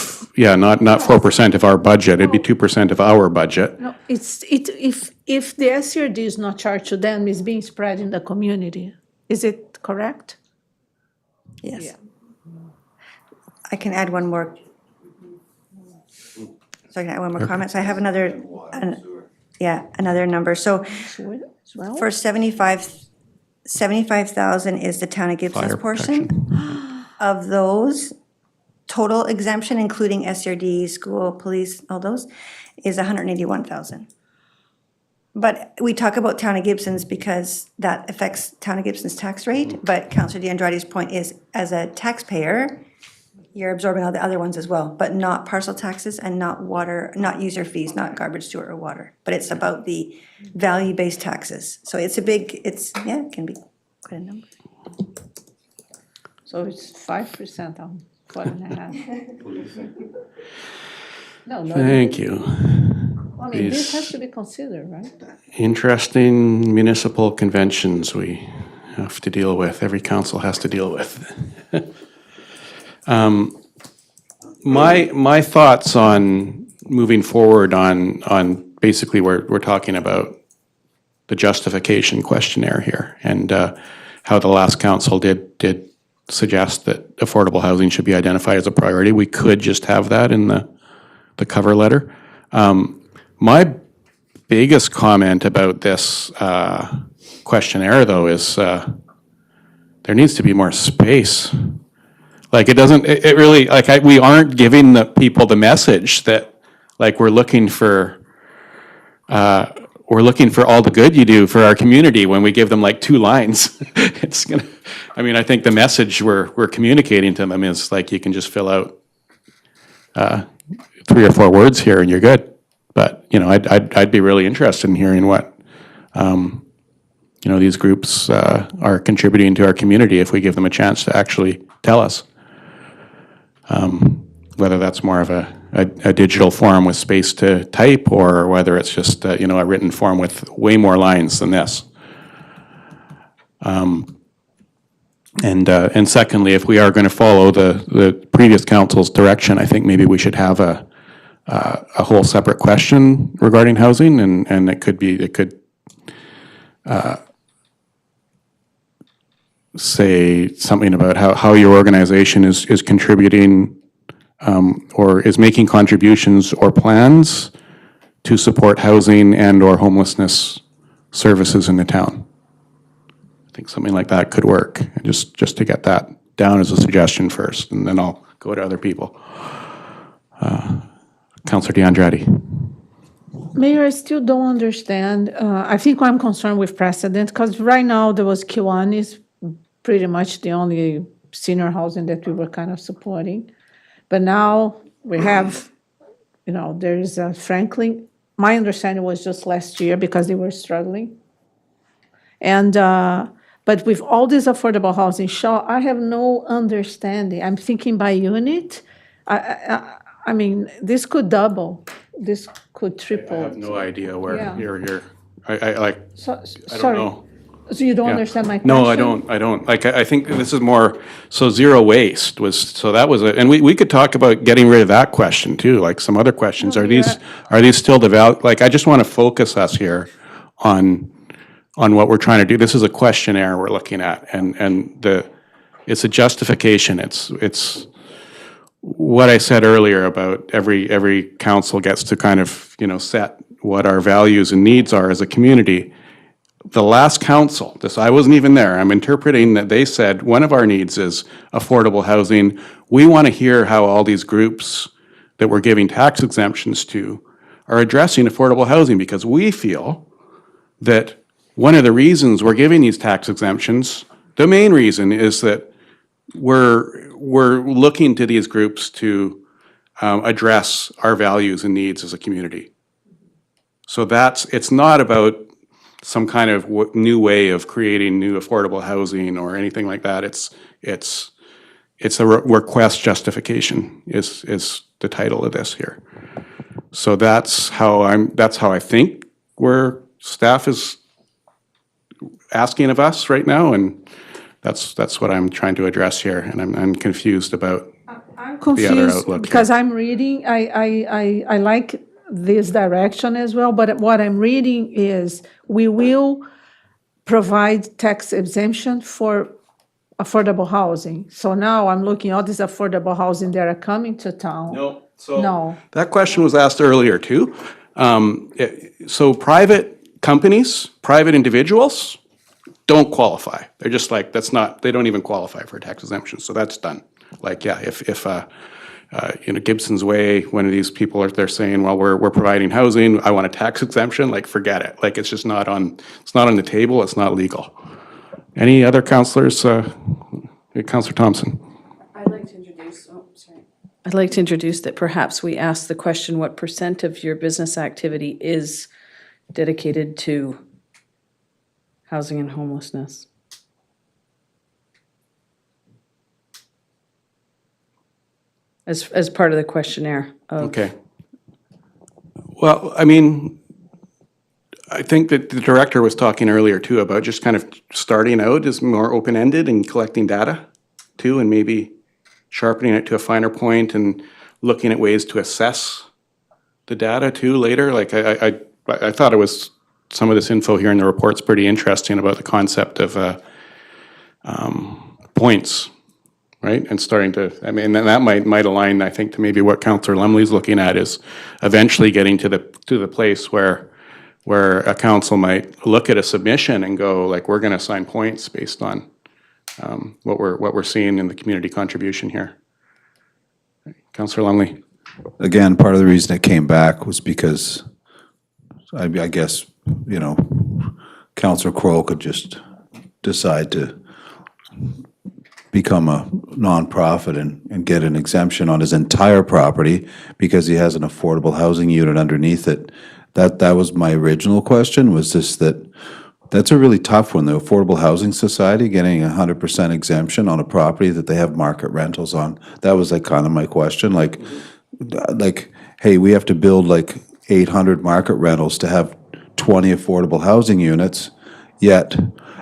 Speaker 2: 4% of our budget, it'd be 2% of our budget.
Speaker 3: no, if the SCRD is not charged to them, it's being spread in the community. Is it correct?
Speaker 10: Yes. I can add one more. So I can add one more comment. So I have another number. So
Speaker 3: Sewer as well?
Speaker 10: for 75,000 is the town of Gibsons
Speaker 2: Fire
Speaker 10: portion. Of those, total exemption, including SRD, school, police, all those, is 181,000. But we talk about town of Gibsons because that affects town of Gibsons' tax rate. But Councillor D'Andrade's point is, as a taxpayer, you're absorbing all the other ones as well, but not parcel taxes and not water, not user fees, not garbage, sewer, or water. But it's about the value-based taxes. So it's it can be quite a number.
Speaker 3: So it's 5% on 4.5. No,
Speaker 2: Thank you.
Speaker 3: I mean, this has
Speaker 2: these
Speaker 3: to be considered, right?
Speaker 2: interesting municipal conventions we have to deal with, every council has to deal with. My thoughts on moving forward on basically we're talking about the justification questionnaire here, and how the last council did suggest that affordable housing should be identified as a priority. We could just have that in the cover letter. My biggest comment about this questionnaire, though, is there needs to be more space. Like, it doesn't, it really, like, we aren't giving the people the message that, like, we're looking for all the good you do for our community when we give them like 2 lines. It's gonna, I mean, I think the message we're communicating to them is like, you can just fill out 3 or 4 words here and you're good. But, you know, I'd be really interested in hearing what, you know, these groups are contributing to our community if we give them a chance to actually tell us. Whether that's more of a digital form with space to type, or whether it's just you know, a written form with way more lines than this. And secondly, if we are going to follow the previous council's direction, I think maybe we should have a whole separate question regarding housing, and it could say something about how your organization is contributing or is making contributions or plans to support housing and or homelessness services in the town. I think something like that could work, just to get that down as a suggestion first, and then I'll go to other people. Councillor DeAndrade.
Speaker 3: Mayor, I still don't understand. I think I'm concerned with precedent, because right now there was Q1 is pretty much the only senior housing that we were kind of supporting. But now we have, you know, there is a Franklin. My understanding was just last year because they were struggling. And, but with all this affordable housing, I have no understanding. I'm thinking by unit. I mean, this could double, this could triple.
Speaker 2: I have no idea where
Speaker 3: Yeah.
Speaker 2: you're, I like,
Speaker 3: So,
Speaker 2: I don't
Speaker 3: sorry.
Speaker 2: know.
Speaker 3: So you don't
Speaker 2: Yeah.
Speaker 3: understand my question?
Speaker 2: No, I don't. Like, I think this is more, so zero waste was, so that was, and we could talk about getting rid of that question too, like some other questions.
Speaker 3: No,
Speaker 2: Are these still the like, I just want to focus us here on what we're trying to do. This is a questionnaire we're looking at, and it's a justification. It's what I said earlier about every council gets to kind of, you know, set what our values and needs are as a community. The last council, I wasn't even there, I'm interpreting that they said one of our needs is affordable housing. We want to hear how all these groups that we're giving tax exemptions to are addressing affordable housing, because we feel that one of the reasons we're giving these tax exemptions, the main reason, is that we're looking to these groups to address our values and needs as a community. So it's not about some kind of new way of creating new affordable housing or anything like that. It's a request justification is the title of this here. So that's how I think where staff is asking of us right now, and that's what I'm trying to address here, and I'm confused about
Speaker 3: I'm
Speaker 2: the other
Speaker 3: confused
Speaker 2: outlook
Speaker 3: because
Speaker 2: here.
Speaker 3: I'm reading, I like this direction as well, but what I'm reading is we will provide tax exemption for affordable housing. So now I'm looking at all this affordable housing that are coming to town.
Speaker 2: No, so
Speaker 3: No.
Speaker 2: that question was asked earlier too. So private companies, private individuals don't qualify. They're just like, they don't even qualify for a tax exemption, so that's done. Like, yeah, if you know, Gibsons Way, one of these people they're saying, well, we're providing housing, I want a tax exemption, like, forget it. Like, it's just not on the table, it's not legal. Any other councillors? Councillor Thompson.
Speaker 9: I'd like to introduce that perhaps we ask the question, what % of your business activity is dedicated to housing and homelessness? As part of the questionnaire of.
Speaker 2: Okay. Well, I mean, I think that the director was talking earlier too about just kind of starting out as more open-ended and collecting data too, and maybe sharpening it to a finer point and looking at ways to assess the data too later. Like I thought it was, some of this info here in the report's pretty interesting about the concept of points, right? And starting to, I mean, and that might align, I think, to maybe what Councillor Lumley's looking at, is eventually getting to the place where a council might look at a submission and go, like, we're going to assign points based on what we're seeing in the community contribution here. Councillor Lumley.
Speaker 11: Again, part of the reason it came back was because I guess, you know, Councillor Crowell could just decide to become a nonprofit and get an exemption on his entire property because he has an affordable housing unit underneath it. That was my original question, was just that's a really tough one, the Affordable Housing Society getting 100% exemption on a property that they have market rentals on. That was like kind of my question, like, hey, we have to build like 800 market rentals to have 20 affordable housing units, yet,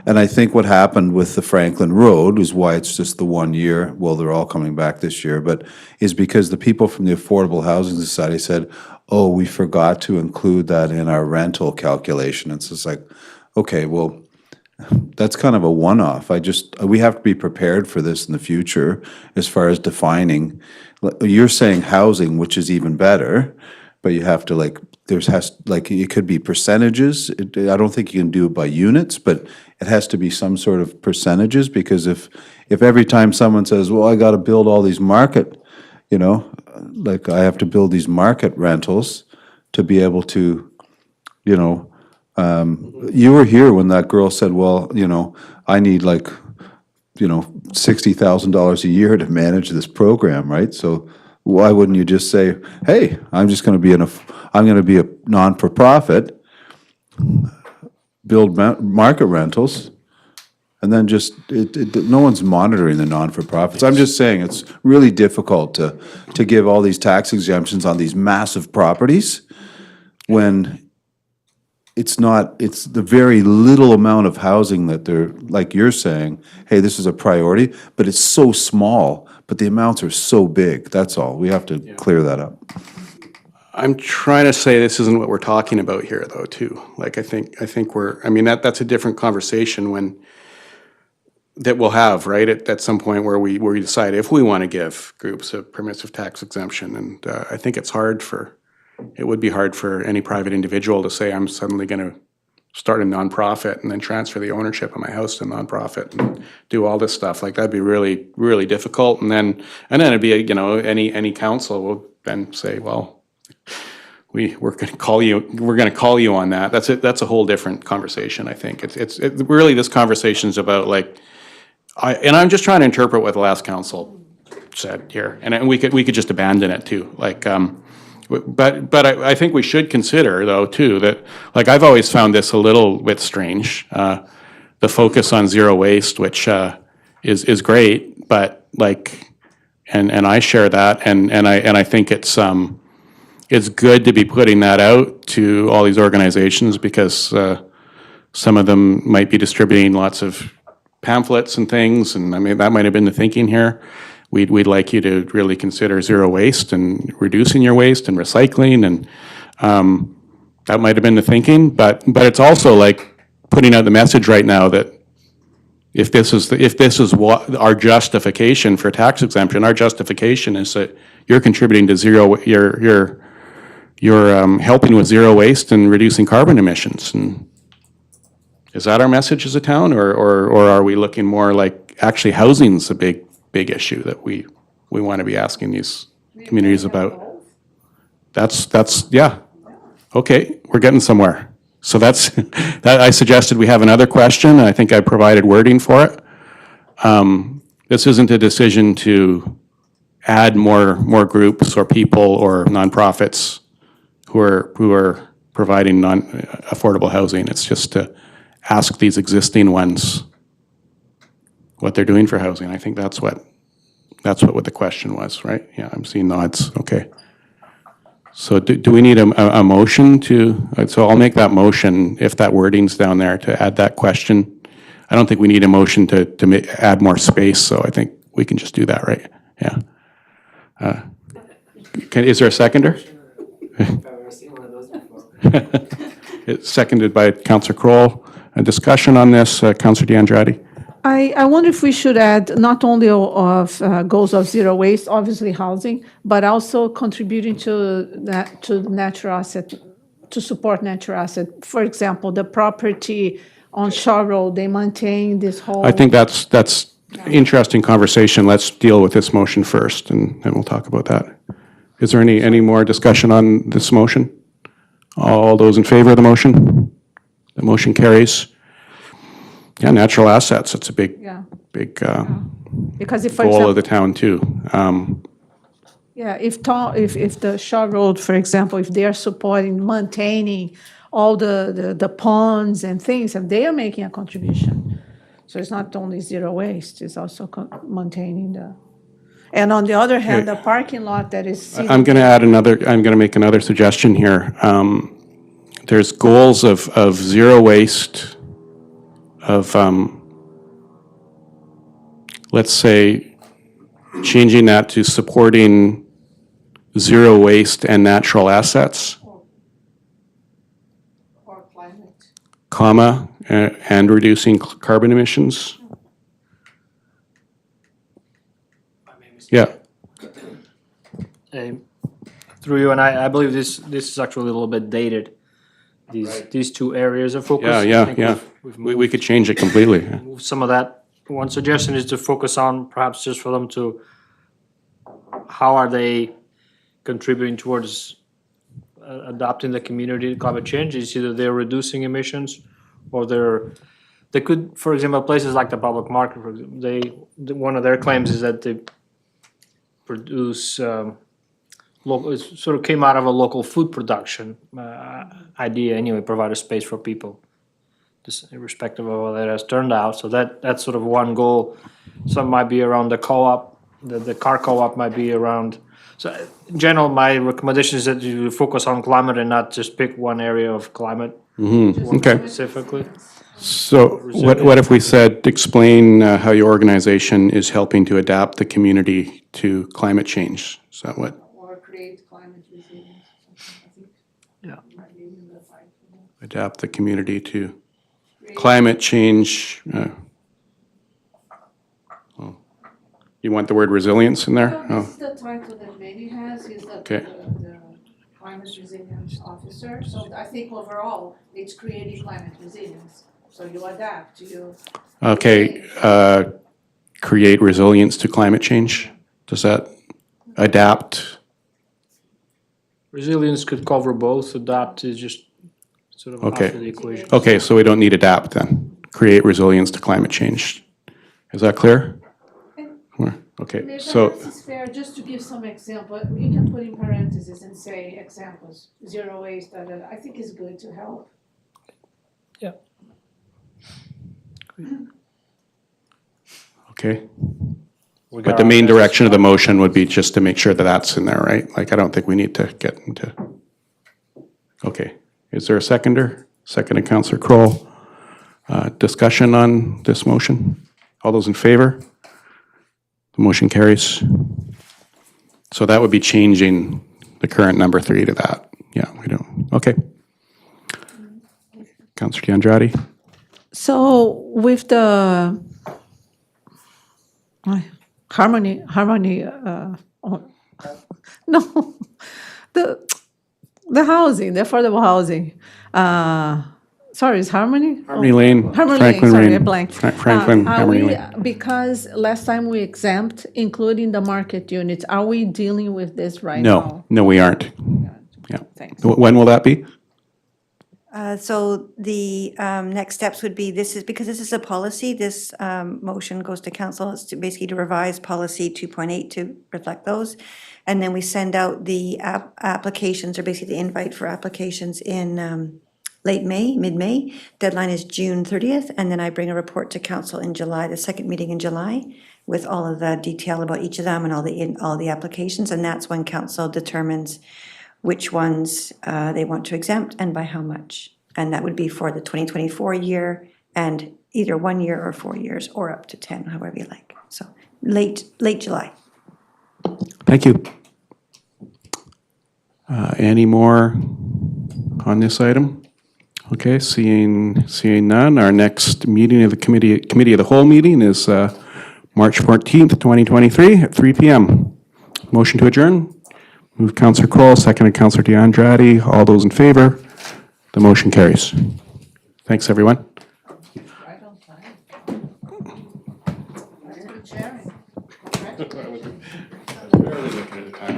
Speaker 11: and I think what happened with the Franklin Road is why it's just the 1 year, well, they're all coming back this year, but is because the people from the Affordable Housing Society said, oh, we forgot to include that in our rental calculation. It's just like, okay, well, that's kind of a one-off. We have to be prepared for this in the future as far as defining. You're saying housing, which is even better, but you have to it could be percentages. I don't think you can do it by units, but it has to be some sort of percentages, because if every time someone says, well, I got to build all these market, you know, like I have to build these market rentals to be able to, you know, you were here when that girl said, well, you know, I need like, you know, $60,000 a year to manage this program, right? So why wouldn't you just say, hey, I'm just going to be I'm going to be a non-for-profit, build market rentals, and then just, no one's monitoring the non-for-profits. I'm just saying it's really difficult to give all these tax exemptions on these massive properties when it's the very little amount of housing that they're, like you're saying, hey, this is a priority, but it's so small, but the amounts are so big. That's all. We have to clear that up.
Speaker 2: I'm trying to say this isn't what we're talking about here, though, too. Like, I think I mean, that's a different conversation that we'll have, right, at some point where we decide if we want to give groups a permissive tax exemption. And I think it would be hard for any private individual to say, I'm suddenly going to start a nonprofit and then transfer the ownership of my house to a nonprofit and do all this stuff. Like, that'd be really, really difficult. And then it'd be, you know, any council will then say, well, we're going to call you on that. That's a whole different conversation, I think. It's really, this conversation is about, like, I'm just trying to interpret what the last council said here, and we could just abandon it too. Like, but I think we should consider, though, too, that, like, I've always found this a little bit strange, the focus on zero waste, which is great, but, like, and I share that, and I think it's good to be putting that out to all these organizations, because some of them might be distributing lots of pamphlets and things, and I mean, that might have been the thinking here. We'd like you to really consider zero waste and reducing your waste and recycling, and that might have been the thinking. But it's also like putting out the message right now that if this is what our justification for tax exemption, our justification is that you're contributing to zero. You're helping with zero waste and reducing carbon emissions. And is that our message as a town, or are we looking more like actually housing's a big issue that we want to be asking these communities about? That's yeah. Okay, we're getting somewhere. So that's that. I suggested we have another question, and I think I provided wording for it. This isn't a decision to add more groups or people or nonprofits who are providing affordable housing. It's just to ask these existing ones what they're doing for housing. I think that's what the question was, right? Yeah, I'm seeing nods. Okay. So do we need a motion to, so I'll make that motion if that wording's down there to add that question. I don't think we need a motion to add more space, so I think we can just do that, right? Yeah. Is there a seconder? It's seconded by Councillor Kroll. A discussion on this, Councillor DeAndrade?
Speaker 3: I wonder if we should add not only of goals of zero waste, obviously housing, but also contributing to natural asset, to support natural asset. For example, the property on Shaw Road, they maintain this whole.
Speaker 2: I think that's interesting conversation. Let's deal with this motion first, and then we'll talk about that. Is there any more discussion on this motion? All those in favor of the motion? The motion carries. Yeah, natural assets, it's a big
Speaker 3: Because if, for
Speaker 2: goal
Speaker 3: example,
Speaker 2: of the town too.
Speaker 3: yeah, if the Shaw Road, for example, if they are supporting, maintaining all the ponds and things, and they are making a contribution. So it's not only zero waste, it's also maintaining the, and on the other hand, the parking lot that is.
Speaker 2: I'm going to make another suggestion here. There's goals of zero waste, of, let's say, changing that to supporting zero waste and natural assets,
Speaker 3: Or climate.
Speaker 2: comma, and reducing carbon emissions. Yeah.
Speaker 12: Through you, and I believe this is actually a little bit dated. These two areas of focus. I think
Speaker 2: We could change it completely.
Speaker 12: move some of that. One suggestion is to focus on perhaps just for them to, how are they contributing towards adopting the community to climate change? Is either they're reducing emissions or they could, for example, places like the public market, for example, one of their claims is that they produce, it sort of came out of a local food production idea anyway, provide a space for people, just irrespective of how that has turned out. So that's sort of one goal. Some might be around the co-op, the car co-op might be around. So in general, my recommendation is that you focus on climate and not just pick one area of climate
Speaker 2: Okay.
Speaker 12: specifically.
Speaker 2: So what if we said, explain how your organization is helping to adapt the community to climate change? Is that what?
Speaker 3: Or create climate resilience.
Speaker 12: Yeah.
Speaker 2: Adapt the community to climate change. You want the word resilience in there?
Speaker 3: This is the title that Manny has, he's the climate resilience officer. So I think overall, it's creating climate resilience. So you adapt,
Speaker 2: Okay, create resilience to climate change. Does that adapt?
Speaker 12: Resilience could cover both. Adapt is just sort of half of the equation.
Speaker 2: Okay, so we don't need adapt then. Create resilience to climate change. Is that clear? Okay, so.
Speaker 3: Perhaps it's fair just to give some example. You can put in parentheses and say examples, zero waste, I think it's good to help.
Speaker 12: Yeah.
Speaker 2: Okay. But the main direction of the motion would be just to make sure that that's in there, right? Like, I don't think we need to get into. Okay. Is there a seconder? Seconded, Councillor Kroll. Discussion on this motion? All those in favor? The motion carries. So that would be changing the current number 3 to that. Yeah, we don't. Okay. Councillor DeAndrade.
Speaker 3: So with the harmony, no, the housing, the affordable housing. Sorry, is Harmony?
Speaker 2: Harmony Lane,
Speaker 3: Harmony
Speaker 2: Franklin
Speaker 3: Lane, sorry,
Speaker 2: Lane.
Speaker 3: I blanked.
Speaker 2: Franklin,
Speaker 3: Are
Speaker 2: Harmony
Speaker 3: we,
Speaker 2: Lane.
Speaker 3: because last time we exempt, including the market units, are we dealing with this right now?
Speaker 2: No, we aren't. Yeah.
Speaker 3: Thanks.
Speaker 2: When will that be?
Speaker 10: So the next steps would be, because this is a policy, this motion goes to council, it's basically to revise policy 2.8 to reflect those. And then we send out the applications, or basically the invite for applications in late May, mid-May. Deadline is June 30th, and then I bring a report to council in July, the second meeting in July, with all of the detail about each of them and all the applications, and that's when council determines which ones they want to exempt and by how much. And that would be for the 2024 year and either 1 year or 4 years or up to 10, however you like. So late July.
Speaker 2: Thank you. Any more on this item? Okay, seeing none, our next meeting of the Committee of the Whole meeting is March 14th, 2023 at 3 p.m. Motion to adjourn? Moved Councillor Kroll, seconded Councillor DeAndrade. All those in favor? The motion carries. Thanks, everyone. Barely looking at the time.